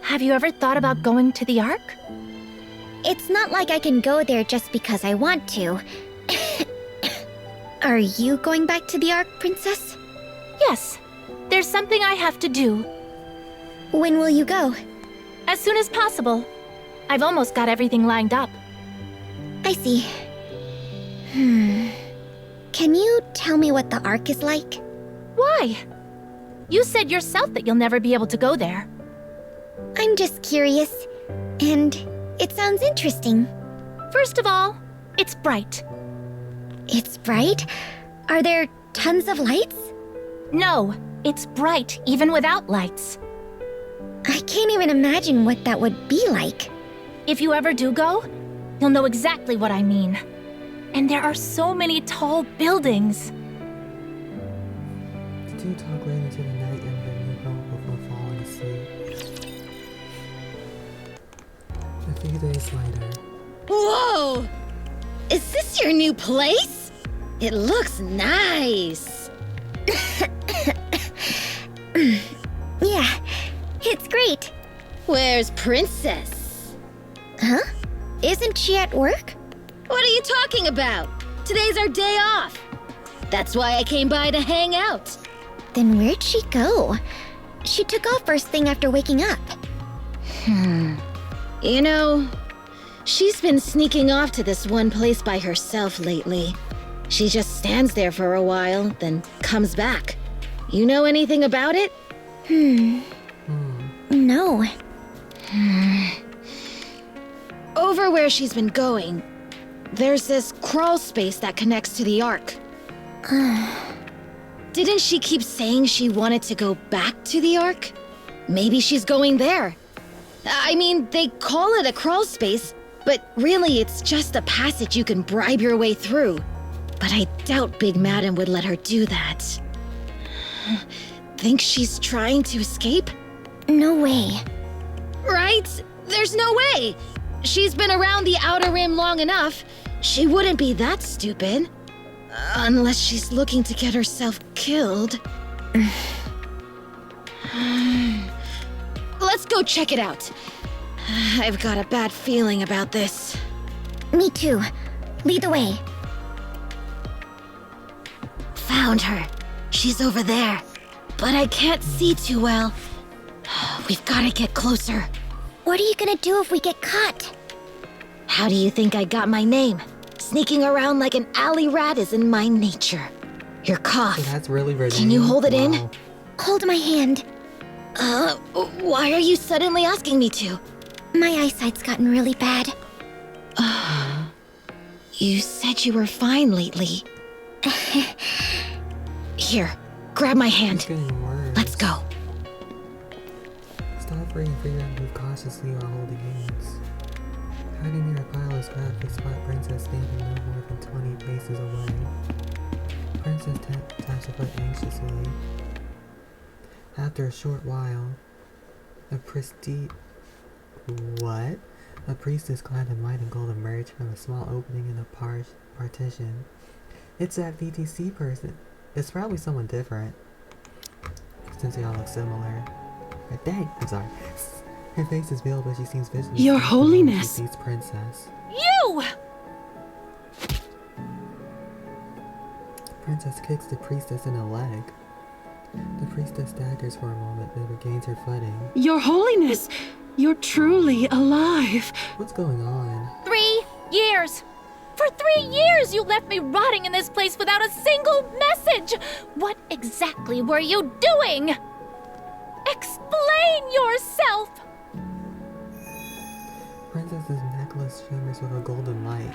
Have you ever thought about going to the Ark? It's not like I can go there just because I want to. Are you going back to the Ark, Princess? Yes. There's something I have to do. When will you go? As soon as possible. I've almost got everything lined up. I see. Can you tell me what the Ark is like? Why? You said yourself that you'll never be able to go there. I'm just curious, and it sounds interesting. First of all, it's bright. It's bright? Are there tons of lights? No, it's bright even without lights. I can't even imagine what that would be like. If you ever do go, you'll know exactly what I mean. And there are so many tall buildings. The two talk late into the night and then move home before falling asleep. A few days later. Whoa! Is this your new place? It looks nice. Yeah, it's great. Where's Princess? Huh? Isn't she at work? What are you talking about? Today's our day off. That's why I came by to hang out. Then where'd she go? She took off first thing after waking up. You know, she's been sneaking off to this one place by herself lately. She just stands there for a while, then comes back. You know anything about it? No. Over where she's been going, there's this crawl space that connects to the Ark. Didn't she keep saying she wanted to go back to the Ark? Maybe she's going there. I mean, they call it a crawl space, but really it's just a passage you can bribe your way through. But I doubt Big Madam would let her do that. Think she's trying to escape? No way. Right? There's no way! She's been around the Outer Rim long enough. She wouldn't be that stupid. Unless she's looking to get herself killed. Let's go check it out. I've got a bad feeling about this. Me too. Lead the way. Found her. She's over there. But I can't see too well. We've got to get closer. What are you gonna do if we get caught? How do you think I got my name? Sneaking around like an alley rat is in my nature. Your cough. So that's really ready. Can you hold it in? Wow. Hold my hand. Why are you suddenly asking me to? My eyesight's gotten really bad. You said you were fine lately. Here, grab my It's hand. getting worse. Let's go. Stop reading, figure out move cautiously while holding hands. Hiding near a pile of scrap, they spot Princess standing no more than 20 paces away. Princess taps her foot anxiously. After a short while, a priestess clad in white and gold emerged from a small opening in the partition. It's that VTC person. It's probably someone different, since they all look similar. But dang, I'm sorry. Her face is veiled, but she seems visibly. Your strengthened when Holiness! She sees Princess. You! Princess kicks the priestess in the leg. The priestess staggers for a moment, then regains her footing. Your Holiness! You're truly alive! What's going on? 3 years! For 3 years you left me rotting in this place without a single message! What exactly were you doing? Explain yourself! Princess's necklace shimmers with a golden light.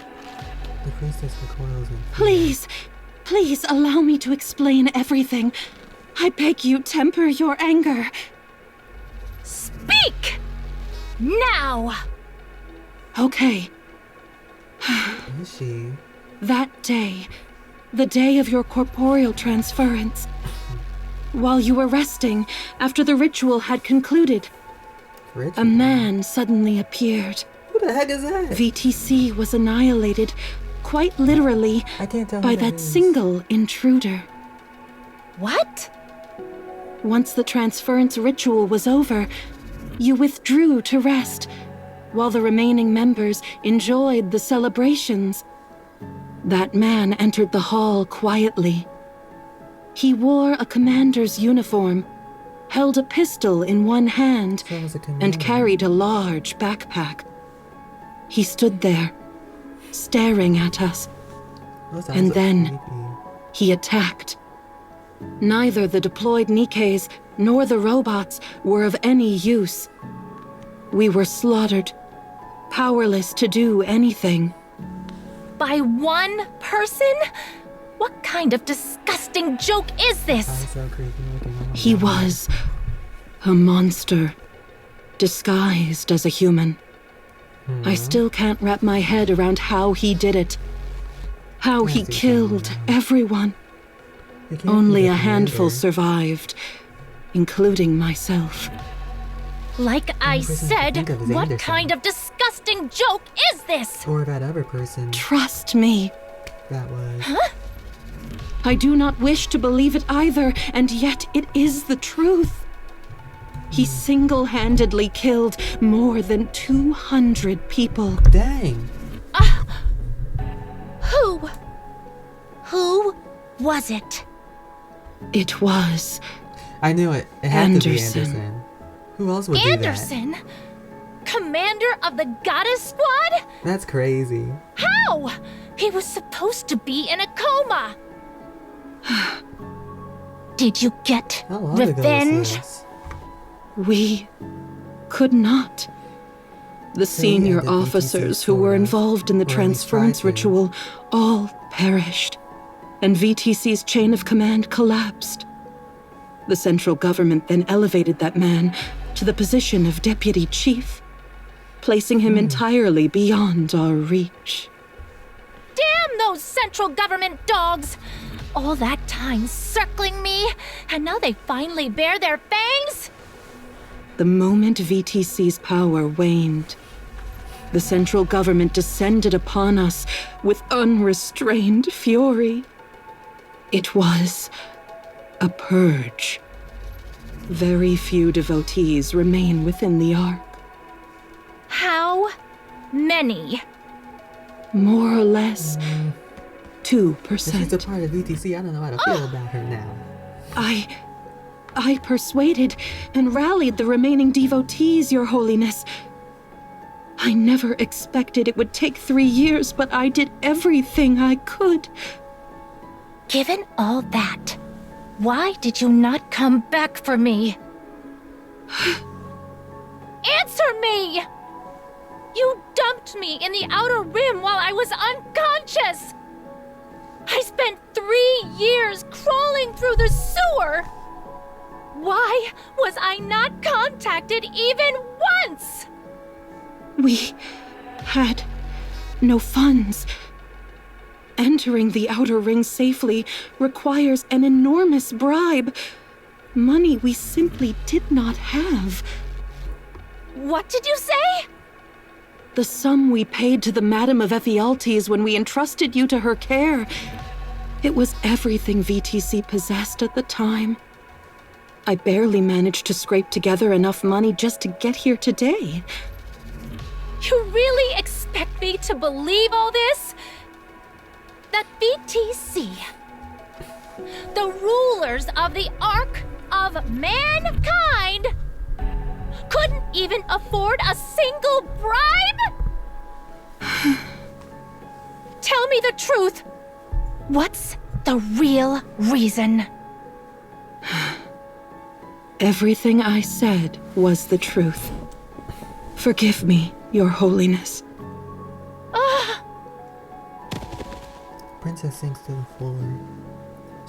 The priestess recoils in fear. Please allow me to explain everything. I beg you, temper your anger. Speak! Now! Okay, Is she? that day, the day of your corporeal transference, while you were resting after the ritual had concluded, Ritual? a man suddenly appeared. Who the heck is that? VTC was annihilated, quite literally, I can't tell by who that is. single intruder. What? Once the transference ritual was over, you withdrew to rest, while the remaining members enjoyed the celebrations. That man entered the hall quietly. He wore a commander's uniform, held a pistol in one hand, So was a and commander. carried a large backpack. He stood there, staring at us. Those and eyes are then- creepy. He attacked. Neither the deployed NIKKEs nor the robots were of any use. We were slaughtered, powerless to do anything. By one person? What kind of disgusting joke is this? Eyes so creepy looking. Oh my He God. was a monster, disguised as a human. I still can't wrap my head around how he did it. How he Yes, he killed can. everyone. It can't be Only the a handful commander. survived, including myself. Like I person I said, think of is what Anderson. kind of disgusting joke is this? Or that other person Trust me, that was. I do not wish to believe it either, and yet it is the truth. He single-handedly killed more than 200 people. Dang! Who was it? It was I knew it. It had to be Anderson. Anderson. Who else would Anderson? Commander of the Goddess Squad? do that? That's crazy. How? He was supposed to be in a coma. Did you get How long ago was revenge? this? We could not. The senior ended BTC officers who were sort of, involved in the or at least tried transference to. ritual all perished, and VTC's chain of command collapsed. The central government then elevated that man to the position of deputy chief, placing him entirely beyond our reach. Damn those central government dogs! All that time circling me, and now they finally bare their fangs? The moment VTC's power waned, the central government descended upon us with unrestrained fury. It was a purge. Very few devotees remain within the Ark. How many? More or less, If she's a 2%. part of VTC, I don't know how to feel about her now. I persuaded and rallied the remaining devotees, Your Holiness. I never expected it would take 3 years, but I did everything I could. Given all that, why did you not come back for me? Answer me! You dumped locked me in the Outer Rim while I was unconscious. I spent 3 years crawling through the sewer. Why was I not contacted even once? We had no funds. Entering the Outer Ring safely requires an enormous bribe. Money we simply did not have. What did you say? The sum we paid to the Madam of Ephialtes when we entrusted you to her care. It was everything VTC possessed at the time. I barely managed to scrape together enough money just to get here today. You really expect me to believe all this? That VTC, the rulers of the Ark of Mankind, couldn't even afford a single bribe? Tell me the truth. What's the real reason? Everything I said was the truth. Forgive me, Your Holiness. Princess sinks to the floor.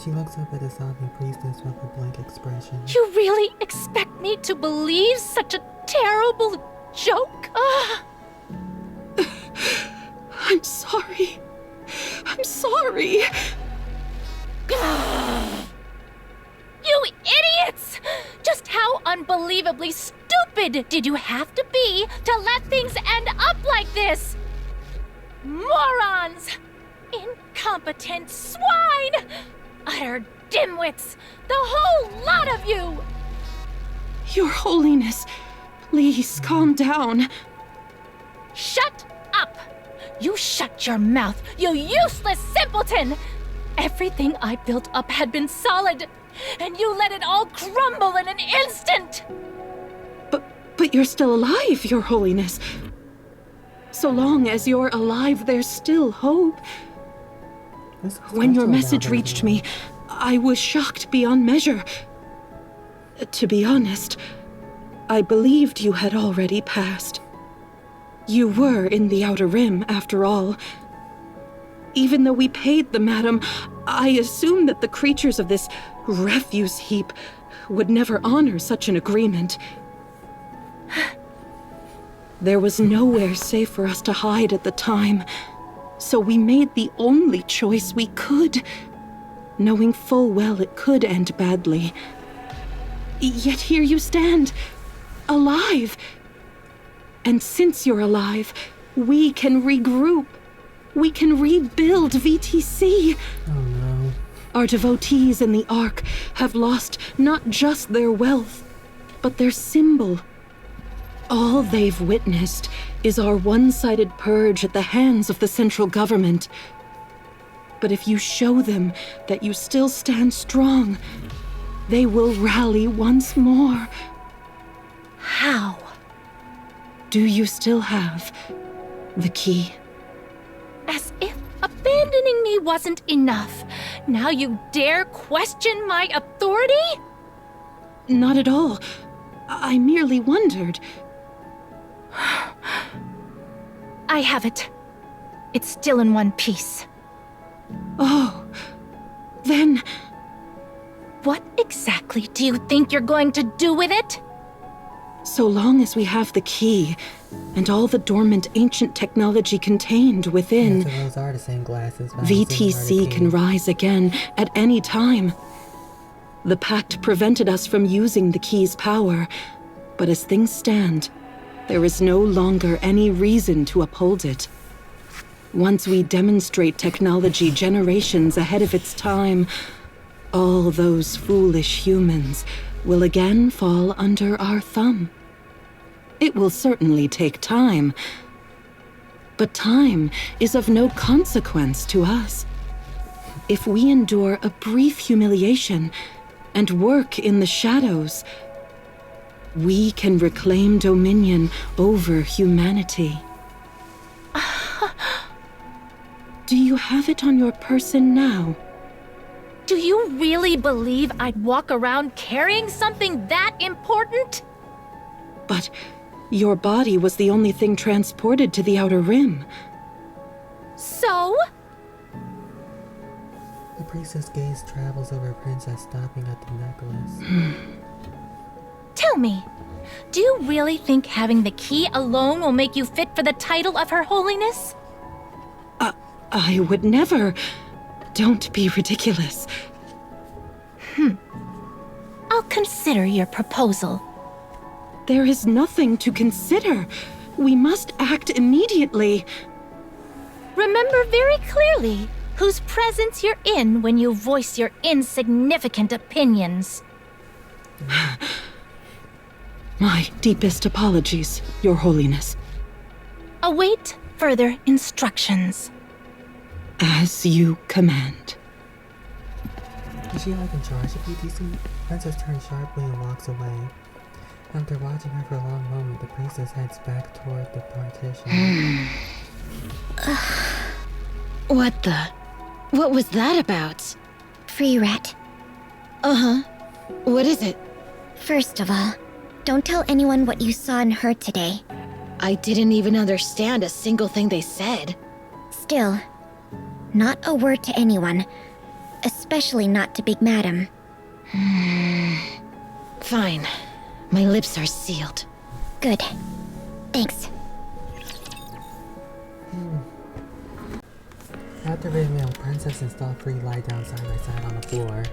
She looks up at the sobbing priestess with a blank expression. You really expect me to believe such a terrible joke? I'm sorry. I'm sorry. You idiots! Just how unbelievably stupid did you have to be to let things end up like this? Morons! Incompetent swine! Utter dimwits! The whole lot of you! Your Holiness, please calm down. Shut up! You shut your mouth, you useless simpleton! Everything I built up had been solid, and you let it all crumble in an instant! But you're still alive, Your Holiness. So long as you're alive, there's still hope. When your message reached me, I was shocked beyond measure. To be honest, I believed you had already passed. You were in the Outer Rim, after all. Even though we paid the Madam, I assumed that the creatures of this refuse heap would never honor such an agreement. There was nowhere safe for us to hide at the time, so we made the only choice we could, knowing full well it could end badly. Yet here you stand, alive. And since you're alive, we can regroup. We can rebuild VTC. Oh no. Our devotees in the Ark have lost not just their wealth, but their symbol. All they've witnessed is our one-sided purge at the hands of the central government. But if you show them that you still stand strong, they will rally once more. How? Do you still have the key? As if abandoning me wasn't enough, now you dare question my authority? Not at all. I merely wondered. I have it. It's still in one piece. Oh, then... What exactly do you think you're going to do with it? So long as we have the key, and all the dormant ancient technology contained within, That's what those artisan glasses. But I'm seeing VTC can artisan. rise again at any time. The Pact prevented us from using the key's power, but as things stand, there is no longer any reason to uphold it. Once we demonstrate technology generations ahead of its time, all those foolish humans will again fall under our thumb. It will certainly take time, but time is of no consequence to us. If we endure a brief humiliation and work in the shadows, we can reclaim dominion over humanity. Do you have it on your person now? Do you really believe I'd walk around carrying something that important? But Your body was the only thing transported to the Outer Rim. So? The priestess' gaze travels over Princess, stopping at the necklace. Tell me, do you really think having the key alone will make you fit for the title of Her Holiness? I would never. Don't be ridiculous. I'll consider your proposal. There is nothing to consider. We must act immediately. Remember very clearly whose presence you're in when you voice your insignificant opinions. My deepest apologies, Your Holiness. Await further instructions. As you command. Is she like in charge of BTC? Princess turns sharply and walks away. After watching her for a long moment, the priestess heads back toward the partition. What was that about? Free rat. Uh-huh. What is it? First of all, don't tell anyone what you saw and heard today. I didn't even understand a single thing they said. Still, not a word to anyone. Especially not to Big Madam. Fine. My lips are sealed. Good. Thanks. At the windmill, Princess and Starfree lie down side by side on the floor.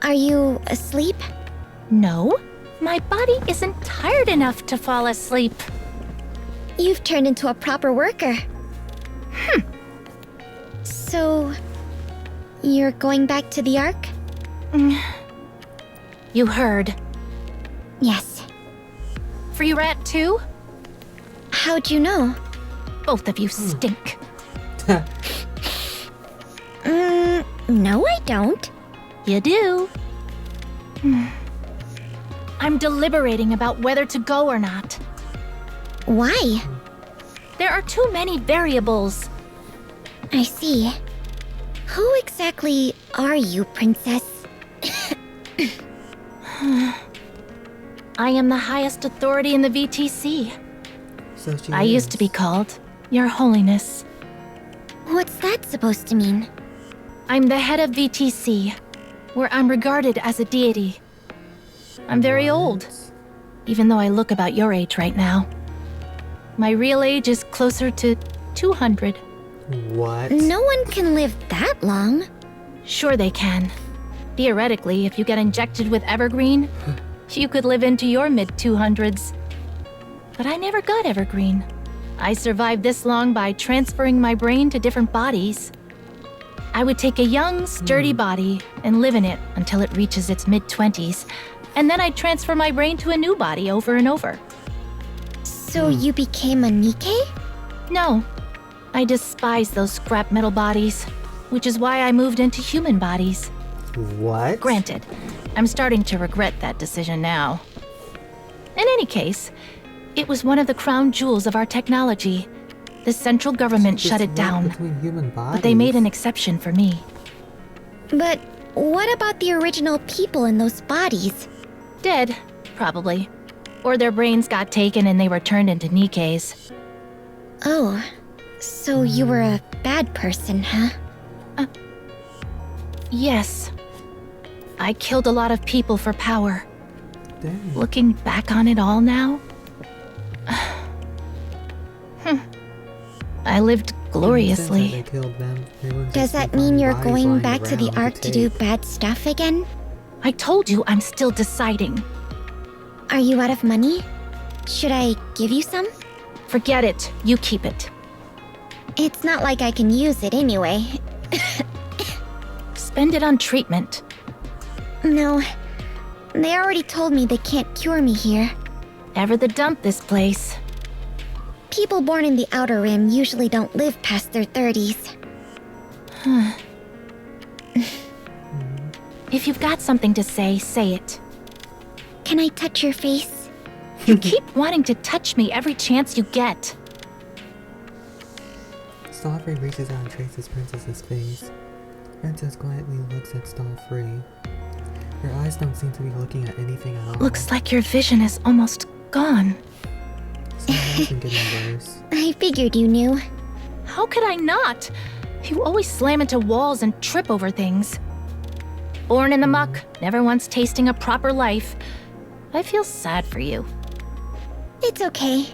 Are you asleep? No, my body isn't tired enough to fall asleep. You've turned into a proper worker. So, you're going back to the Ark? You heard. Yes. Free rat too? How'd you know? Both of you stink. No I don't. You do. I'm deliberating about whether to go or not. Why? There are too many variables. I see. Who exactly are you, Princess? I am the highest authority in the VTC. So she I used to be called Your Holiness. What's that supposed to mean? I'm the head of VTC, where I'm regarded as a deity. I'm very old, even though I look about your age right now. My real age is closer to 200. What? No one can live that long. Sure they can. Theoretically, if you get injected with Evergreen, you could live into your mid-200s. But I never got Evergreen. I survived this long by transferring my brain to different bodies. I would take a young, sturdy body and live in it until it reaches its mid-20s, and then I'd transfer my brain to a new body over and over. So you became a NIKKE? No, I despise those scrap metal bodies, which is why I moved into human bodies. What? Granted, I'm starting to regret that decision now. In any case, it was one of the crown jewels of our technology. The central government shut it down, Between human bodies. but they made an exception for me. But what about the original people in those bodies? Dead, probably. Or their brains got taken and they were turned into NIKKEs. Oh, so you were a bad person, huh? Yes. I killed a lot of people for power. Dang. Looking back on it all now, I lived gloriously. They killed them. They wouldn't Does just that be mean finding you're bodies going lying back to the around Ark to do take. bad stuff again? I told you I'm still deciding. Are you out of money? Should I give you some? Forget it. You keep it. It's not like I can use it anyway. Spend it on treatment. No, they already told me they can't cure me here. Ever the dump this place. People born in the Outer Rim usually don't live past their 30s. If you've got something to say it. Can I touch your face? You keep wanting to touch me every chance you get. Starfree reaches out and traces Princess's face. Princess quietly looks at Starfree. Her eyes don't seem to be looking at anything at all. Looks like your vision is almost gone. Something's been getting worse. I figured you knew. How could I not? You always slam into walls and trip over things. Born in the muck, never once tasting a proper life. I feel sad for you. It's okay.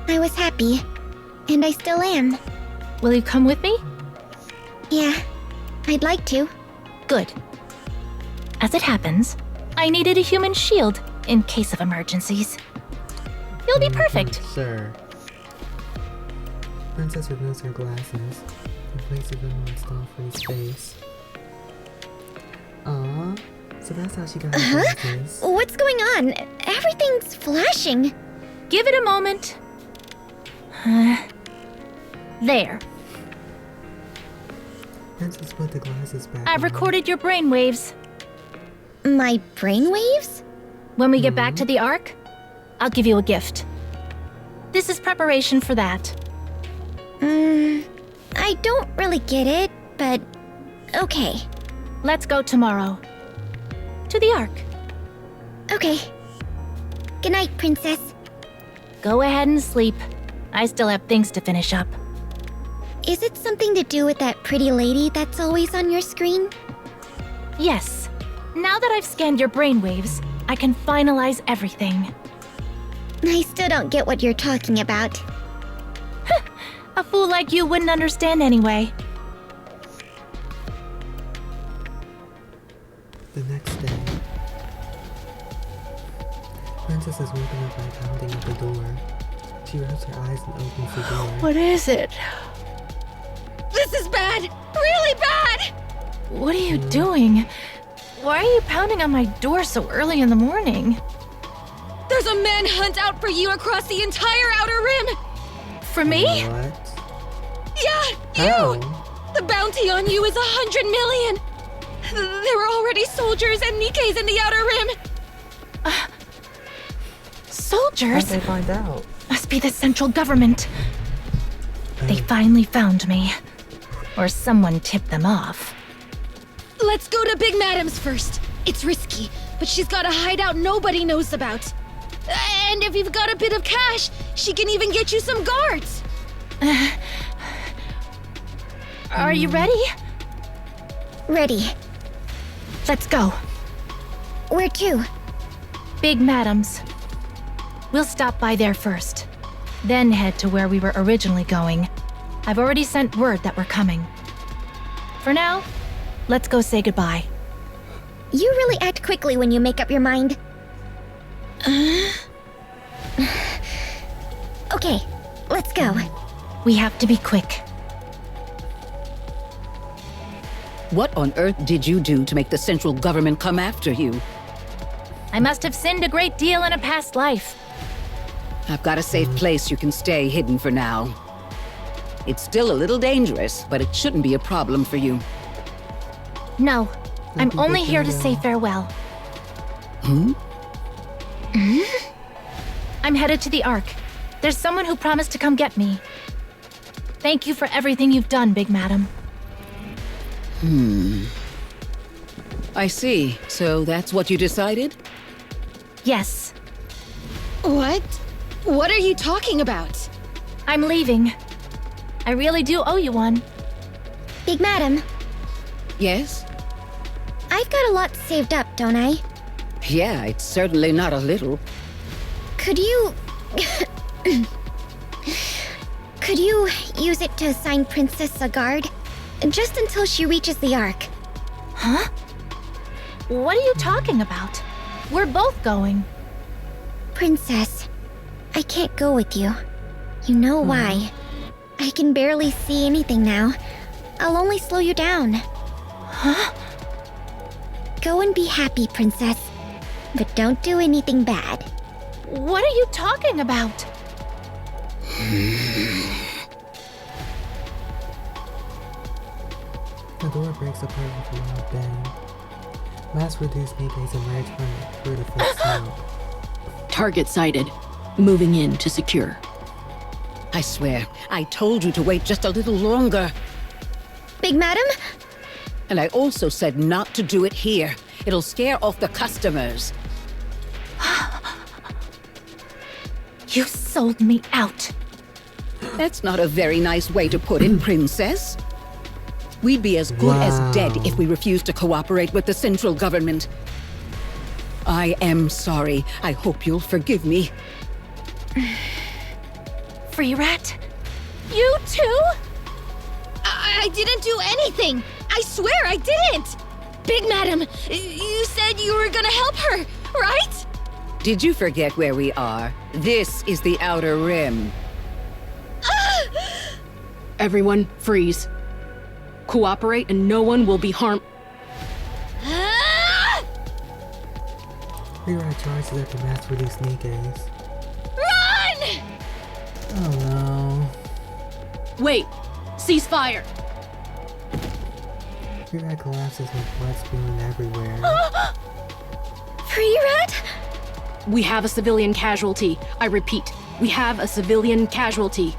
I was happy. And I still am. Will you come with me? Yeah, I'd like to. Good. As it happens, I needed a human shield in case of emergencies. You'll be perfect. Sure. Princess removes her glasses and places them on Starfree's face. Aww. So that's how she got her glasses. What's going on? Everything's flashing. Give it a moment. There. Princess put the glasses back I've on. recorded your brainwaves. My brainwaves? When we get back to the Ark, I'll give you a gift. This is preparation for that. I don't really get it, but okay. Let's go tomorrow. To the Ark. Okay. Good night, Princess. Go ahead and sleep. I still have things to finish up. Is it something to do with that pretty lady that's always on your screen? Yes. Now that I've scanned your brainwaves, I can finalize everything. I still don't get what you're talking about. A fool like you wouldn't understand anyway. The next day, Princess is woken up by pounding at the door. She rubs her eyes and opens the door. What is it? This is bad! Really bad! What are you doing? Why are you pounding on my door so early in the morning? There's a manhunt out for you across the entire Outer Rim! For me? What? Yeah, How? you! The bounty on you is 100 million! There were already soldiers and NIKKEs in the Outer Rim! How'd Soldiers? they find out? Must be the central government. They finally found me. Or someone tipped them off. Let's go to Big Madam's first. It's risky, but she's got a hideout nobody knows about. And if you've got a bit of cash, she can even get you some guards. Are you ready? Ready. Let's go. Where to? Big Madam's. We'll stop by there first. Then head to where we were originally going. I've already sent word that we're coming. For now, let's go say goodbye. You really act quickly when you make up your mind. Okay, let's go. We have to be quick. What on earth did you do to make the central government come after you? I must have sinned a great deal in a past life. I've got a safe place you can stay hidden for now. It's still a little dangerous, but it shouldn't be a problem for you. No, I'm Happy only birthday, here to Dad. say farewell. Hmm? I'm headed to the Ark. There's someone who promised to come get me. Thank you for everything you've done, Big Madam. I see. So that's what you decided? Yes, What? What are you talking about? I'm leaving. I really do owe you one. Big Madam, Yes? I've got a lot saved up, don't I? Yeah, it's certainly not a little. Could you... Could you use it to assign Princess a guard? Just until she reaches the Ark. Huh? What are you talking about? We're both going. Princess, I can't go with you. You know why. I can barely see anything now. I'll only slow you down. Huh? Go and be happy, Princess. But don't do anything bad. What are you talking about? The door breaks apart with a loud bang. Mass-reduced NIKKEs emerge from it through the thick smoke. Target sighted. Moving in to secure. I swear, I told you to wait just a little longer. Big Madam? And I also said not to do it here. It'll scare off the customers. You sold me out. That's not a very nice way to put it, Princess. We'd be as good as dead if we refused to cooperate with the central government. I am sorry. I hope you'll forgive me. Free Rat? You too? I didn't do anything! I swear I didn't! Big Madam, you said you were gonna help her, right? Did you forget where we are? This is the Outer Rim. Everyone, freeze. Cooperate and no one will be harmed. Rewrite charges after mass-produced NIKKEs. Run! Oh no. Wait! Cease fire! Rewrite collapses with blood spewing everywhere. Free Rat? We have a civilian casualty. I repeat, we have a civilian casualty.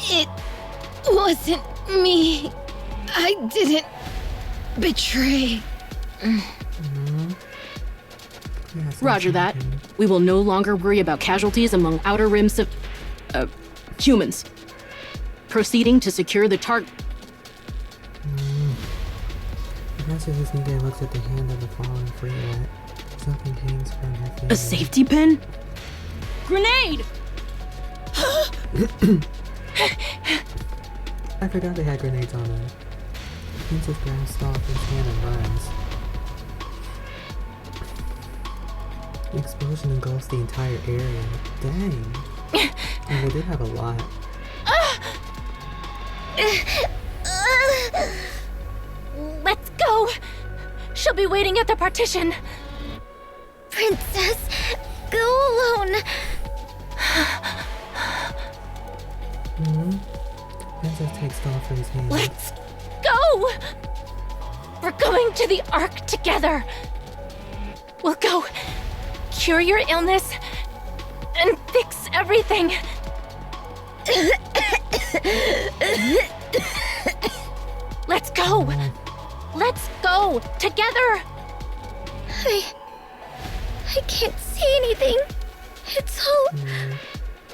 It wasn't me. I didn't betray. Yes, Roger that. okay. We will no longer worry about casualties among Outer Rim humans. Proceeding to secure the target. Professor Nikke looks at the hand of the fallen free rat. Something hangs from her finger. A safety pin? Grenade! I forgot they had grenades on them. Princess grabs Stalker's hand and runs. The explosion engulfs the entire area. Dang. And they did have a lot. Let's go! She'll be waiting at the partition. Princess, go alone. Princess takes Stalker's hand. Let's go! We're going to the Ark together. We'll go cure your illness and fix everything. Let's go! Let's go! Together! I can't see anything. It's all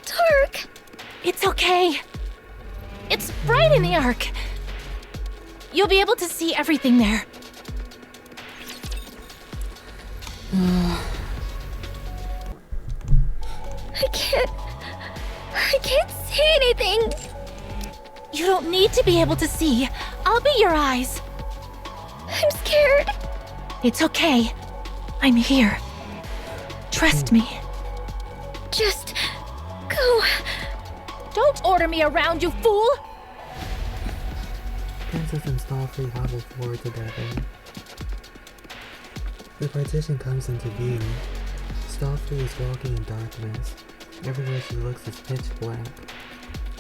dark. It's okay. It's bright in the Ark. You'll be able to see everything there. I can't see anything. You don't need to be able to see. I'll be your eyes. I'm scared. It's okay. I'm here. Trust me. Just go. Don't order me around, you fool! Princess and Starfree hobble forward together. The partition comes into view. Starfree is walking in darkness. Everywhere she looks is pitch black.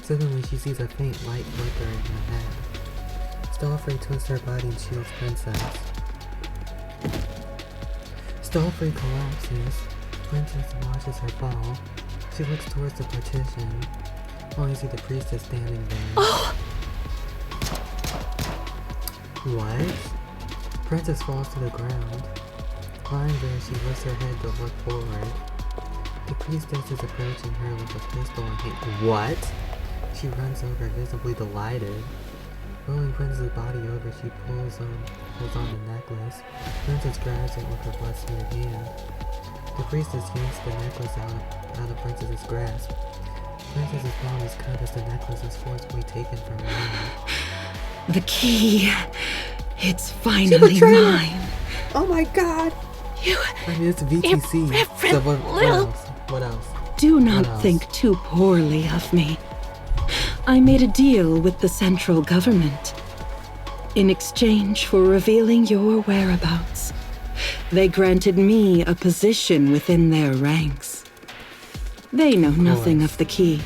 Suddenly she sees a faint light flickering ahead. Starfree twists her body and shields Princess. Starfree collapses. Princess watches her fall. She looks towards the partition. Only see the priestess standing there. What? Princess falls to the ground. Lying there, she lifts her head to look forward. The priestess is approaching her with a pistol in hand. What? She runs over, visibly delighted. Rolling Princess's body over, she pulls on the necklace. Princess grabs it with her blood-smeared hand. The priestess yanks the necklace out of Princess's grasp. Princess's palm is cut as the necklace is forcefully taken from her hand. The key. It's finally mine. Oh my god! I mean, it's VTC. So what else? What else? Do not What else? think too poorly of me. I made a deal with the central government. In exchange for revealing your whereabouts, they granted me a position within their ranks. They know nothing of the key,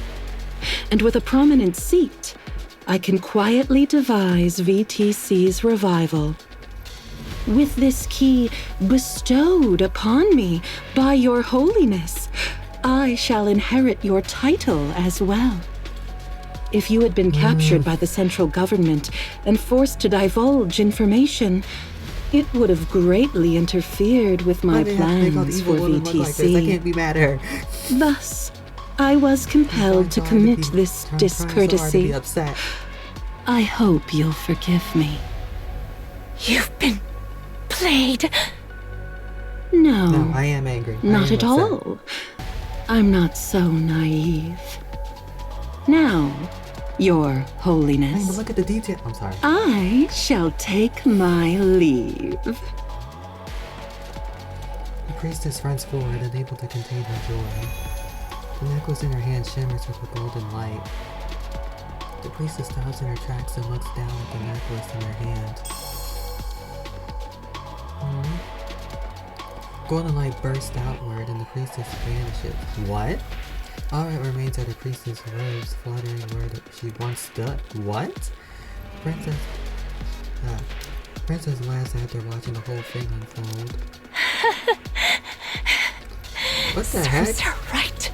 and with a prominent seat, I can quietly devise VTC's revival. With this key bestowed upon me by your holiness, I shall inherit your title as well. If you had been captured by the central government and forced to divulge information, It would have greatly interfered with my Why they have to make all the plans evil for women look like this? I VTC. can't be mad at her. Thus, I was compelled to commit this I'm trying so hard to be discourtesy. upset. I hope you'll forgive me. You've been played. No, No, I am angry. I not am at upset. all. I'm not so naive. Now, Your Hey, but Holiness, look at the detail. I'm sorry. I shall take my leave. The priestess runs forward, unable to contain her joy. The necklace in her hand shimmers with a golden light. The priestess stops in her tracks and looks down at the necklace in her hand. Golden light bursts outward and the priestess vanishes. What? All that remains are the priestess' robes fluttering where she once stood. What? Princess laughs after watching the whole thing unfold. What the heck? Serves her right,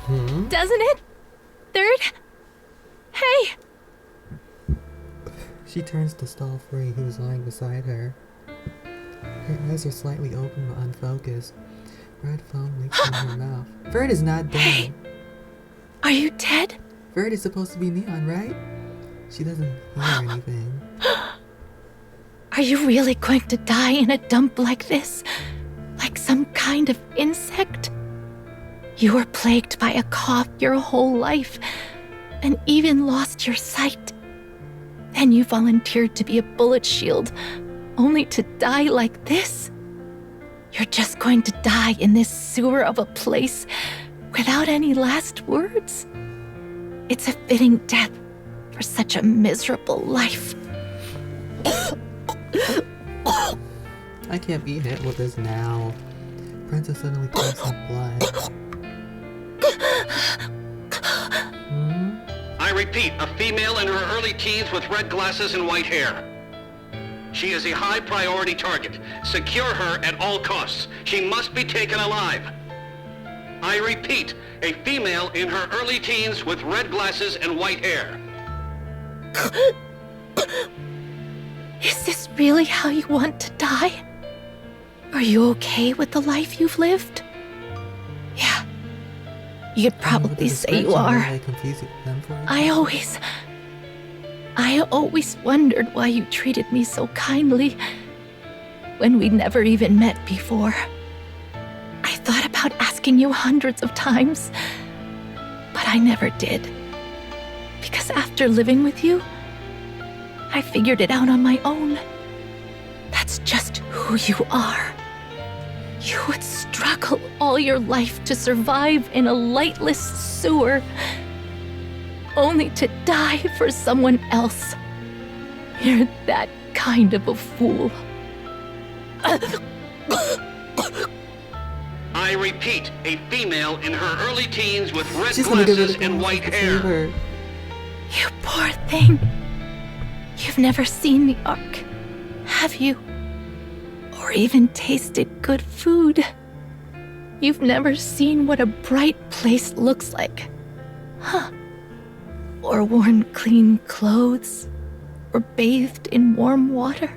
Hmm? doesn't it? Third? Hey! She turns to stall Free, who is lying beside her. Her eyes are slightly open but unfocused. Red foam leaks from her mouth. Verd is not dead. Are you dead? Verd is supposed to be Neon, right? She doesn't hear anything. Are you really going to die in a dump like this? Like some kind of insect? You were plagued by a cough your whole life, and even lost your sight. Then you volunteered to be a bullet shield, only to die like this? You're just going to die in this sewer of a place without any last words? It's a fitting death for such a miserable life. I can't be hit with this now. Princess suddenly coughs up blood. Hmm? I repeat, a female in her early teens with red glasses and white hair. She is a high priority target. Secure her at all costs. She must be taken alive. I repeat, a female in her early teens with red glasses and white hair. Is this really how you want to die? Are you okay with the life you've lived? Yeah. You'd probably say you are. I always wondered why you treated me so kindly when we never even met before. I thought about asking you hundreds of times, but I never did. Because after living with you, I figured it out on my own. That's just who you are. You would struggle all your life to survive in a lightless sewer, only to die for someone else. You're that kind of a fool. I repeat, a female in her early teens with red She's gonna get rid glasses of and the white save hair. her. You poor thing. You've never seen the Ark, have you? Or even tasted good food. You've never seen what a bright place looks like, huh? Or worn clean clothes, or bathed in warm water.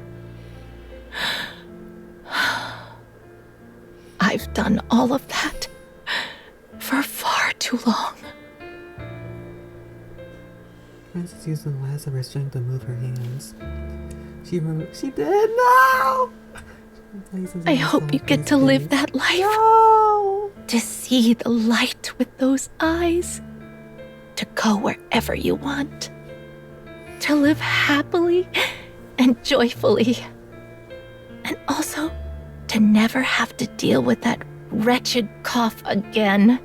I've done all of that for far too long. Princess used the last of her strength to move her hands. She did. No! I hope you get to live that life. No! To see the light with those eyes. To go wherever you want. To live happily and joyfully. And also to never have to deal with that wretched cough again.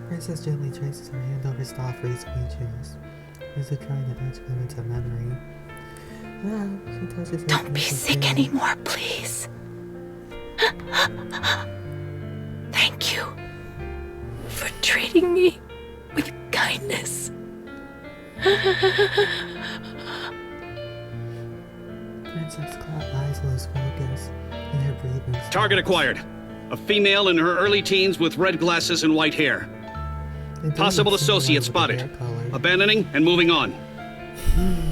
Princess gently traces her hand over Starfree's features, as if trying to etch them into memory. She touches her Don't be princess sick hand. anymore, please. Thank you for treating me with kindness. Princess Claw's eyes lose focus, and her breathing stops. Target acquired. A female in her early teens with red glasses and white hair. It doesn't Possible seem associate right with the spotted. hair color. Abandoning and moving on.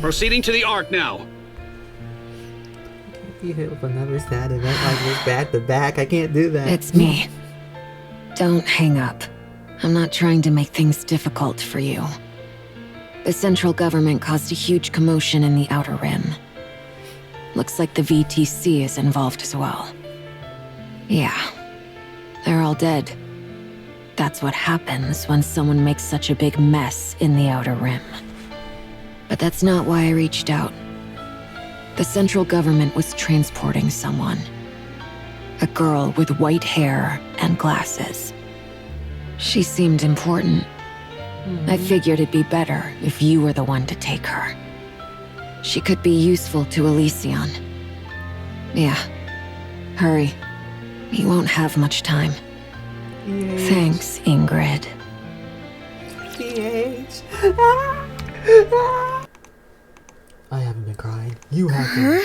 Proceeding to the Ark now. Be hit with another sad event like this back to back. I can't do that. It's me. Don't hang up. I'm not trying to make things difficult for you. The central government caused a huge commotion in the Outer Rim. Looks like the VTC is involved as well. Yeah. They're all dead. That's what happens when someone makes such a big mess in the Outer Rim. But that's not why I reached out. The central government was transporting someone. A girl with white hair and glasses. She seemed important. I figured it'd be better if you were the one to take her. She could be useful to Elysion. Yeah. Hurry. You won't have much time. Thanks, Ingrid. PH. I haven't been crying. You have been.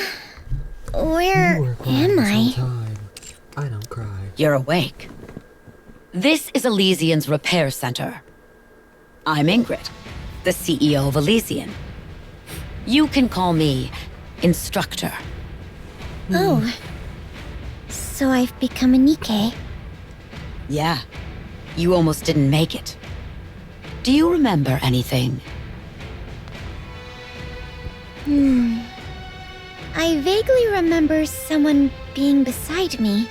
Where You were crying am this whole I? time. I don't cry. You're awake. This is Elysion's repair center. I'm Ingrid, the CEO of Elysion. You can call me Instructor. Oh. So I've become a NIKKE. Yeah, you almost didn't make it. Do you remember anything? I vaguely remember someone being beside me.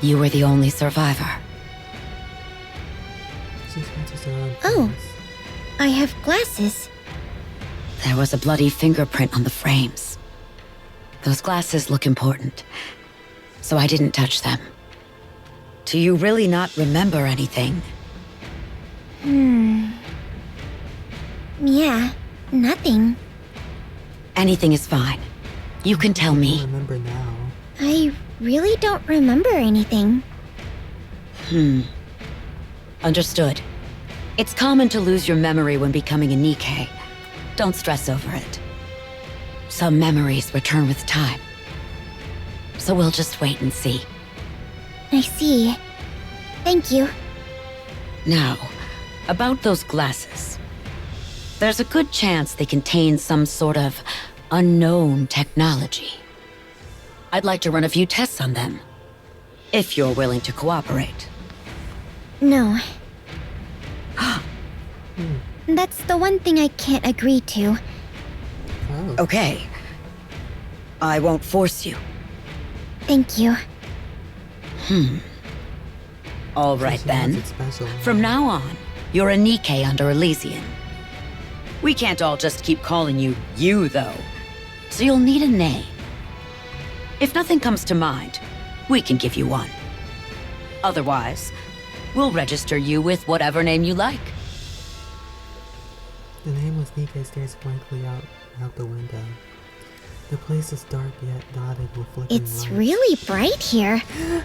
You were the only survivor. She scratches her own Oh. face. I have glasses. There was a bloody fingerprint on the frames. Those glasses look important, so I didn't touch them. Do you really not remember anything? Yeah, nothing. Anything is fine. You can tell I me. remember now. I really don't remember anything. Understood. It's common to lose your memory when becoming a NIKKE. Don't stress over it. Some memories return with time. So we'll just wait and see. I see. Thank you. Now, about those glasses. There's a good chance they contain some sort of unknown technology. I'd like to run a few tests on them, if you're willing to cooperate. No. That's the one thing I can't agree to. Oh. Okay. I won't force you. Thank you. All right She has then. it special. From now on, you're a NIKKE under Elysion. We can't all just keep calling you, though. So you'll need a name. If nothing comes to mind, we can give you one. Otherwise, we'll register you with whatever name you like. The nameless NIKKE stares blankly out the window. The place is dark yet dotted with flickering It's lights. really bright here.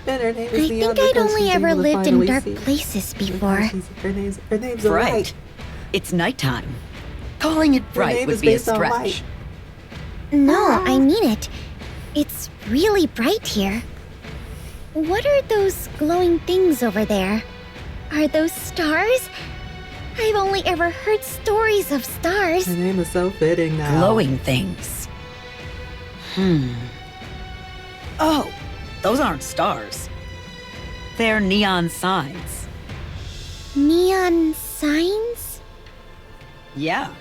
And her name I is think Neon I'd because only she's ever able to lived in finally dark see. places Because before. her name's a Bright. light. It's nighttime. Calling it Her bright name would is be a based on stretch. light. No, I mean it. It's really bright here. What are those glowing things over there? Are those stars? I've only ever heard stories of stars. Her name is so fitting now. Glowing things. Oh, those aren't stars. They're neon signs. Neon signs? Yeah.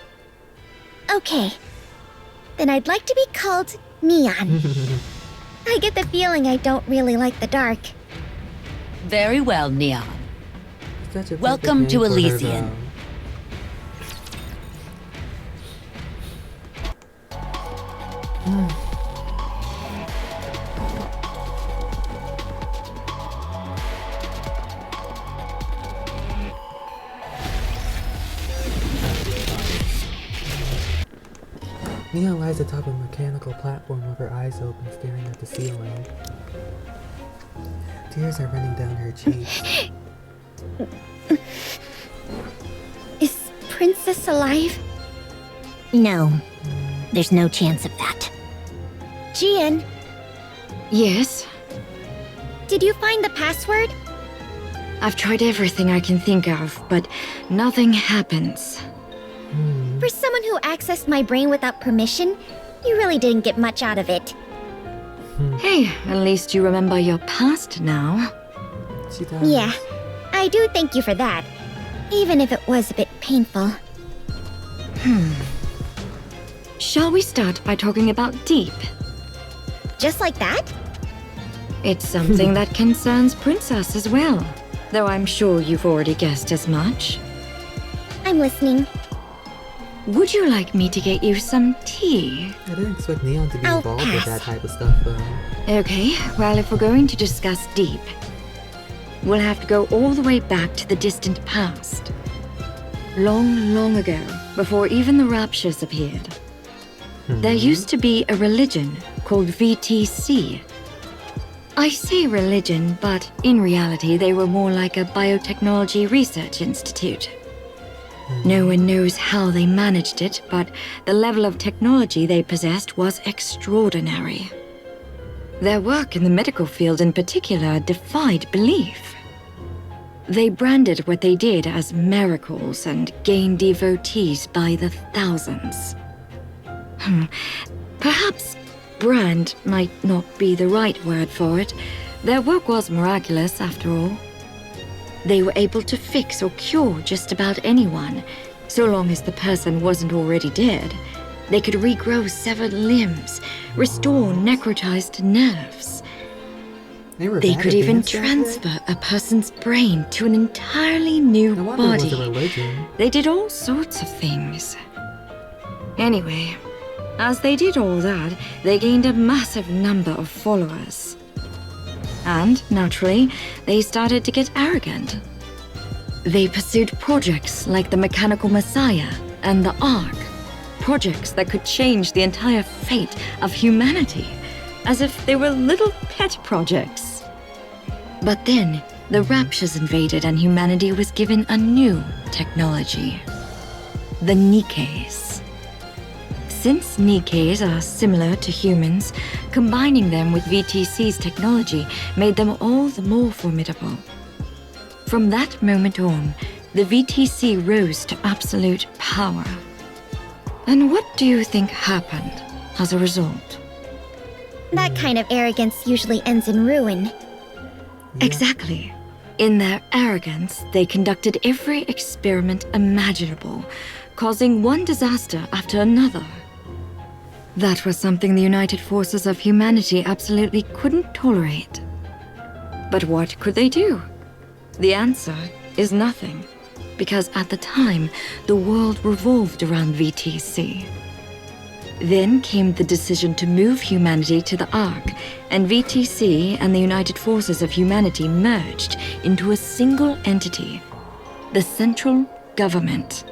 Okay. Then I'd like to be called Neon. I get the feeling I don't really like the dark. Very well, Neon. Such a perfect Welcome name to for her, Elysian. though. Neon lies atop a mechanical platform with her eyes open, staring at the ceiling. Tears are running down her cheeks. Is Princess alive? No, there's no chance of that. Jian, Yes? did you find the password? I've tried everything I can think of, but nothing happens. For someone who accessed my brain without permission, You really didn't get much out of it. Hey, at least you remember your past now. She does. Yeah, I do thank you for that. Even if it was a bit painful. Shall we start by talking about Deep? Just like that? It's something that concerns Princess as well, though I'm sure you've already guessed as much. I'm listening. Would you like me to get you some tea? I didn't expect Neon to be I'll involved with pass. that type of stuff, though. Okay, well, if we're going to discuss Deep, we'll have to go all the way back to the distant past. Long, long ago, before even the Raptures appeared, there used to be a religion called VTC. I say religion, but in reality they were more like a biotechnology research institute. No one knows how they managed it, but the level of technology they possessed was extraordinary. Their work in the medical field in particular defied belief. They branded what they did as miracles and gained devotees by the thousands. Perhaps brand might not be the right word for it. Their work was miraculous, after all. They were able to fix or cure just about anyone, so long as the person wasn't already dead. They could regrow severed limbs, restore necrotized nerves. They Could even transfer a person's brain to an entirely new No wonder it was a body. religion. They did all sorts of things. Anyway, as they did all that, they gained a massive number of followers. And, naturally, they started to get arrogant. They pursued projects like the Mechanical Messiah and the Ark. Projects that could change the entire fate of humanity, as if they were little pet projects. But then, the Raptures invaded and humanity was given a new technology. The NIKKEs. Since NIKKEs are similar to humans, combining them with VTC's technology made them all the more formidable. From that moment on, the VTC rose to absolute power. And what do you think happened as a result? That kind of arrogance usually ends in ruin. Exactly. In their arrogance, they conducted every experiment imaginable, causing one disaster after another. That was something the United Forces of Humanity absolutely couldn't tolerate. But what could they do? The answer is nothing, because at the time, the world revolved around VTC. Then came the decision to move humanity to the Ark, and VTC and the United Forces of Humanity merged into a single entity, the Central Government.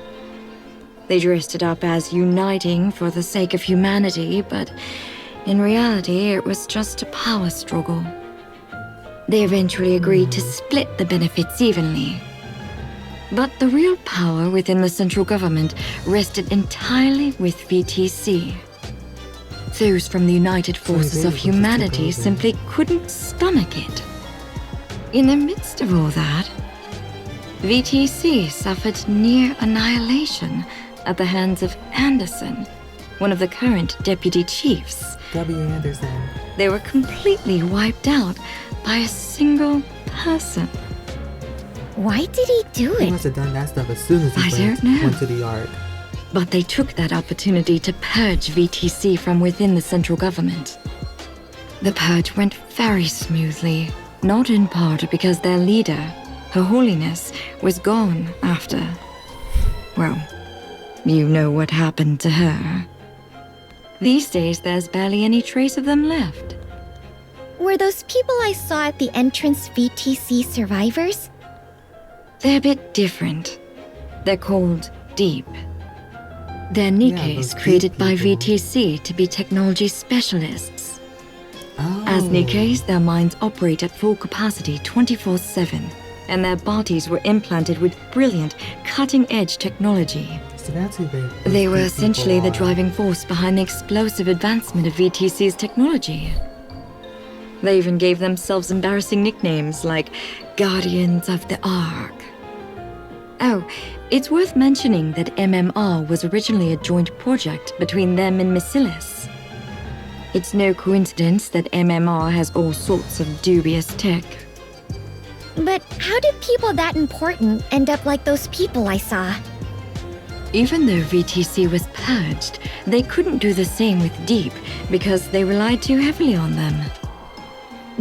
They dressed it up as uniting for the sake of humanity, but in reality, it was just a power struggle. They eventually agreed to split the benefits evenly. But the real power within the central government rested entirely with VTC. Those from the United Forces of Humanity simply couldn't stomach it. In the midst of all that, VTC suffered near annihilation at the hands of Anderson, one of the current deputy chiefs. W. Anderson. They were completely wiped out by a single person. Why did he do He it? must have done that stuff as soon as I he don't know. went to the Ark. But they took that opportunity to purge VTC from within the central government. The purge went very smoothly, not in part because their leader, Her Holiness, was gone after. Well, you know what happened to her. These days, there's barely any trace of them left. Were those people I saw at the entrance VTC survivors? They're a bit different. They're called Deep. They're those NIKKEs deep created by people. VTC to be technology specialists. Oh. As NIKKEs, their minds operate at full capacity 24/7, and their bodies were implanted with brilliant, cutting-edge technology. So that's who those They were deep essentially people the are. driving force behind the explosive advancement of VTC's technology. They even gave themselves embarrassing nicknames like Guardians of the Ark. Oh, it's worth mentioning that MMR was originally a joint project between them and Missilis. It's no coincidence that MMR has all sorts of dubious tech. But how did people that important end up like those people I saw? Even though VTC was purged, they couldn't do the same with Deep because they relied too heavily on them.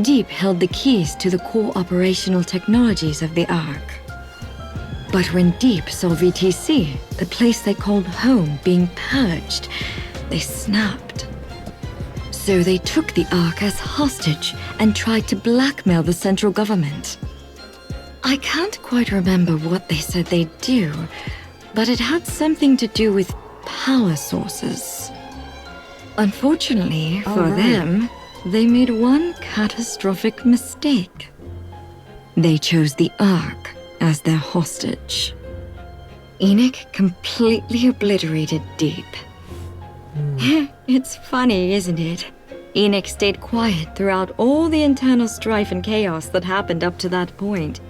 Deep held the keys to the core operational technologies of the Ark. But when Deep saw VTC, the place they called home, being purged, they snapped. So they took the Ark as hostage and tried to blackmail the central government. I can't quite remember what they said they'd do, but it had something to do with power sources. Unfortunately for them, they made one catastrophic mistake. They chose the Ark as their hostage. Enoch completely obliterated Deep. It's funny, isn't it? Enoch stayed quiet throughout all the internal strife and chaos that happened up to that point.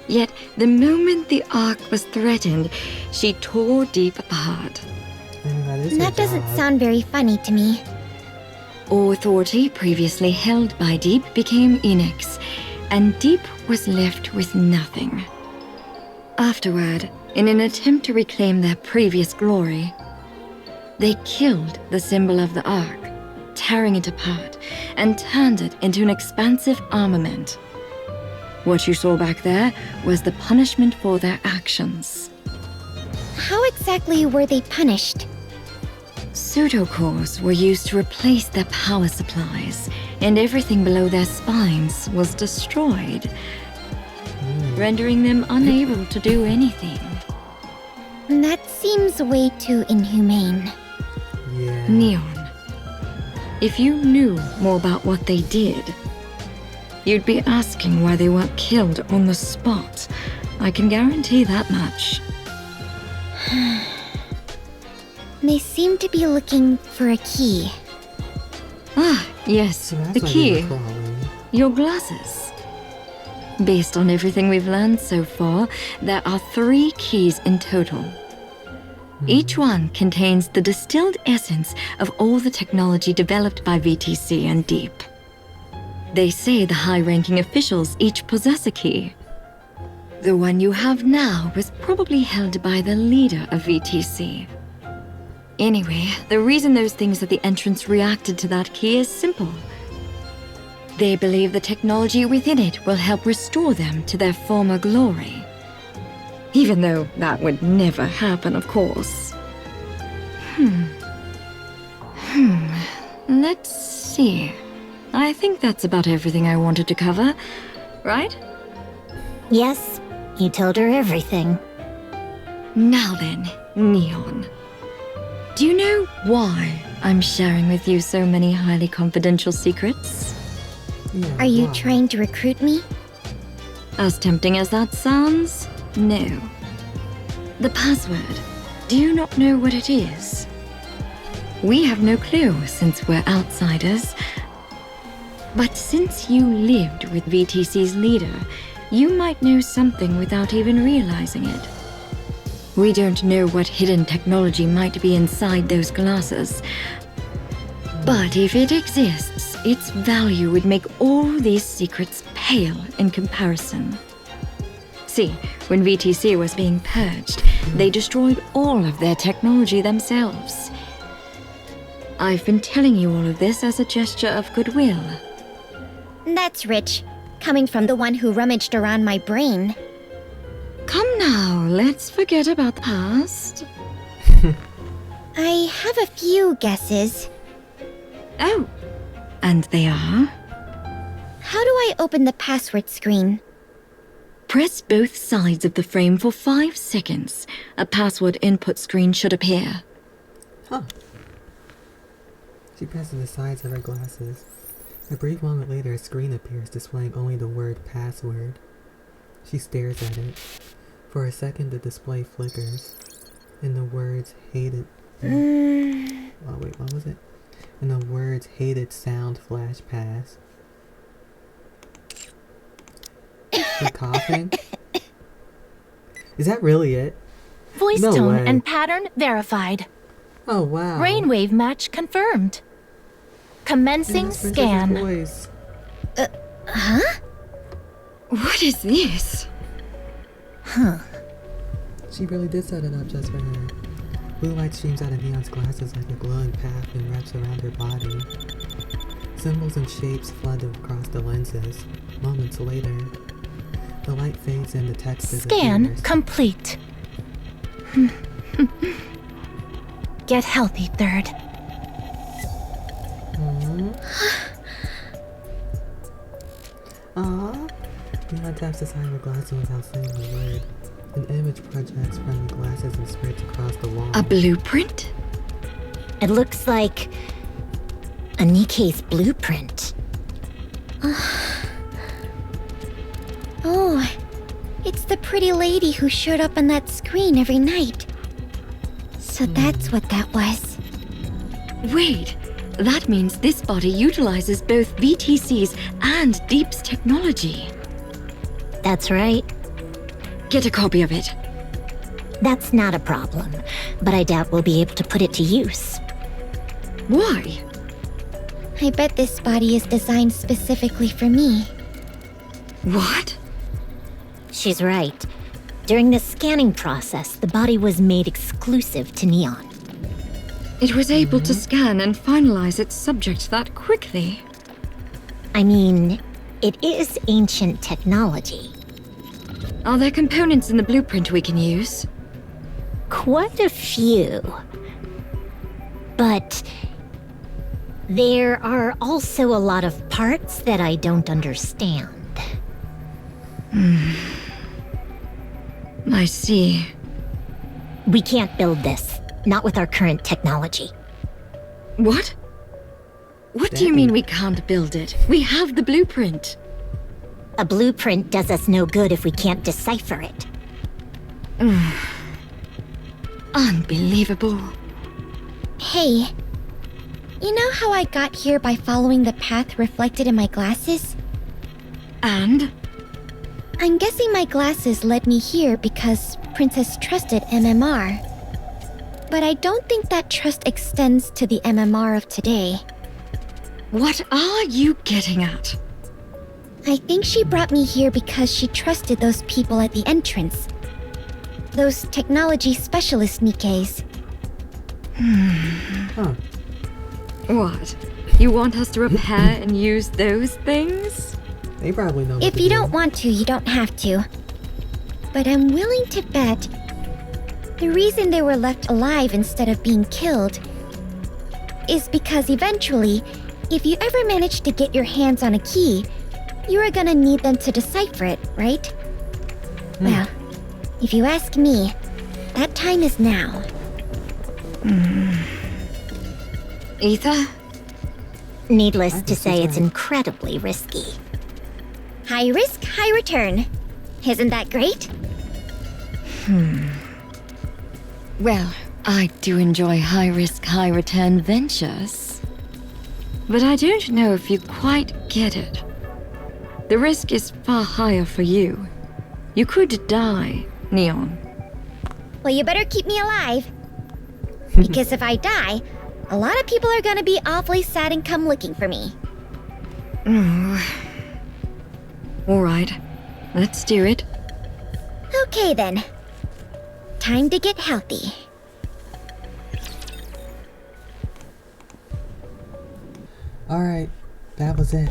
Yet, the moment the Ark was threatened, she tore Deep apart. That doesn't sound very funny to me. All authority previously held by Deep became Enoch's, and Deep was left with nothing. Afterward, in an attempt to reclaim their previous glory, they killed the symbol of the Ark, tearing it apart, and turned it into an expansive armament. What you saw back there was the punishment for their actions. How exactly were they punished? Pseudocores were used to replace their power supplies, and everything below their spines was destroyed, rendering them unable to do anything. That seems way too inhumane. Yeah. Neon, if you knew more about what they did, you'd be asking why they weren't killed on the spot. I can guarantee that much. They seem to be looking for a key. Ah, yes, So that's the why they key. were crawling. Your glasses. Based on everything we've learned so far, there are 3 keys in total. Each one contains the distilled essence of all the technology developed by VTC and Deep. They say the high-ranking officials each possess a key. The one you have now was probably held by the leader of VTC. Anyway, the reason those things at the entrance reacted to that key is simple. They believe the technology within it will help restore them to their former glory. Even though that would never happen, of course. Let's see. I think that's about everything I wanted to cover, right? Yes, you told her everything. Now then, Neon. Do you know why I'm sharing with you so many highly confidential secrets? Yeah, Are you why? trying to recruit me? As tempting as that sounds, no. The password. Do you not know what it is? We have no clue since we're outsiders. But since you lived with VTC's leader, you might know something without even realizing it. We don't know what hidden technology might be inside those glasses. But if it exists, its value would make all these secrets pale in comparison. See, when VTC was being purged, they destroyed all of their technology themselves. I've been telling you all of this as a gesture of goodwill. That's rich, coming from the one who rummaged around my brain. Come now, let's forget about the past. I have a few guesses. Oh, and they are? How do I open the password screen? Press both sides of the frame for 5 seconds. A password input screen should appear. Huh. She presses the sides of her glasses. A brief moment later, a screen appears displaying only the word password. She stares at it. For a second, the display flickers, and the words hated... Oh wait, what was it? And the words hated sound flash past. The coughing? Is that really it? Voice No tone way. and pattern verified. Oh wow. Brainwave match confirmed. Commencing It's Princess's scan. voice. Huh? What is this? Huh. She really did set it up just for her. Blue light streams out of Neon's glasses like a glowing path and wraps around her body. Symbols and shapes flood across the lenses. Moments later, the light fades and the text Scan disappears. complete. Get healthy, Third. Aww. Neon taps aside her glasses without saying a word. An image projects from the glasses and spreads across the wall. A blueprint? It looks like a NIKKE's blueprint. Oh, it's the pretty lady who showed up on that screen every night. So that's what that was. Wait, that means this body utilizes both VTC's and Deep's technology. That's right. Get a copy of it. That's not a problem, but I doubt we'll be able to put it to use. Why? I bet this body is designed specifically for me. What? She's right. During the scanning process, the body was made exclusive to Neon. It was able to scan and finalize its subject that quickly. I mean, it is ancient technology. Are there components in the blueprint we can use? Quite a few. But there are also a lot of parts that I don't understand. I see. We can't build this, not with our current technology. What? What do you mean we can't build it? We have the blueprint. A blueprint does us no good if we can't decipher it. Unbelievable. Hey, you know how I got here by following the path reflected in my glasses? And? I'm guessing my glasses led me here because Princess trusted MMR. But I don't think that trust extends to the MMR of today. What are you getting at? I think she brought me here because she trusted those people at the entrance. Those technology specialist Nikkes. Huh. What? You want us to repair and use those things? They probably know what If to you do. don't want to, you don't have to. But I'm willing to bet the reason they were left alive instead of being killed is because eventually, if you ever manage to get your hands on a key, you are gonna need them to decipher it, right? Well, if you ask me, that time is now. Ether? Needless to she's say, it's right. incredibly risky. High risk, high return. Isn't that great? Well, I do enjoy high-risk, high-return ventures. But I don't know if you quite get it. The risk is far higher for you. You could die, Neon. Well, you better keep me alive. Because if I die, a lot of people are gonna be awfully sad and come looking for me. All right, let's do it. Okay then. Time to get healthy. Alright, that was it.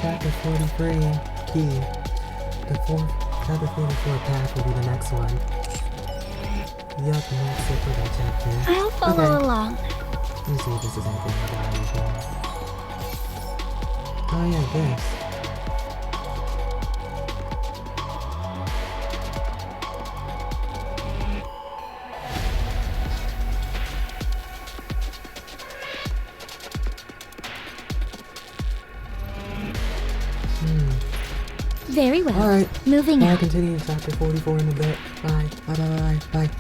Chapter 43, Key. Chapter 44 Path will be the next one. Yup, and that's it for that chapter. I'll follow along. Let me see if this is anything I got anything. Oh yeah, this. Very well. Alright. Moving I'll out. continue chapter 44 in a bit. Bye. Bye bye bye bye. Bye.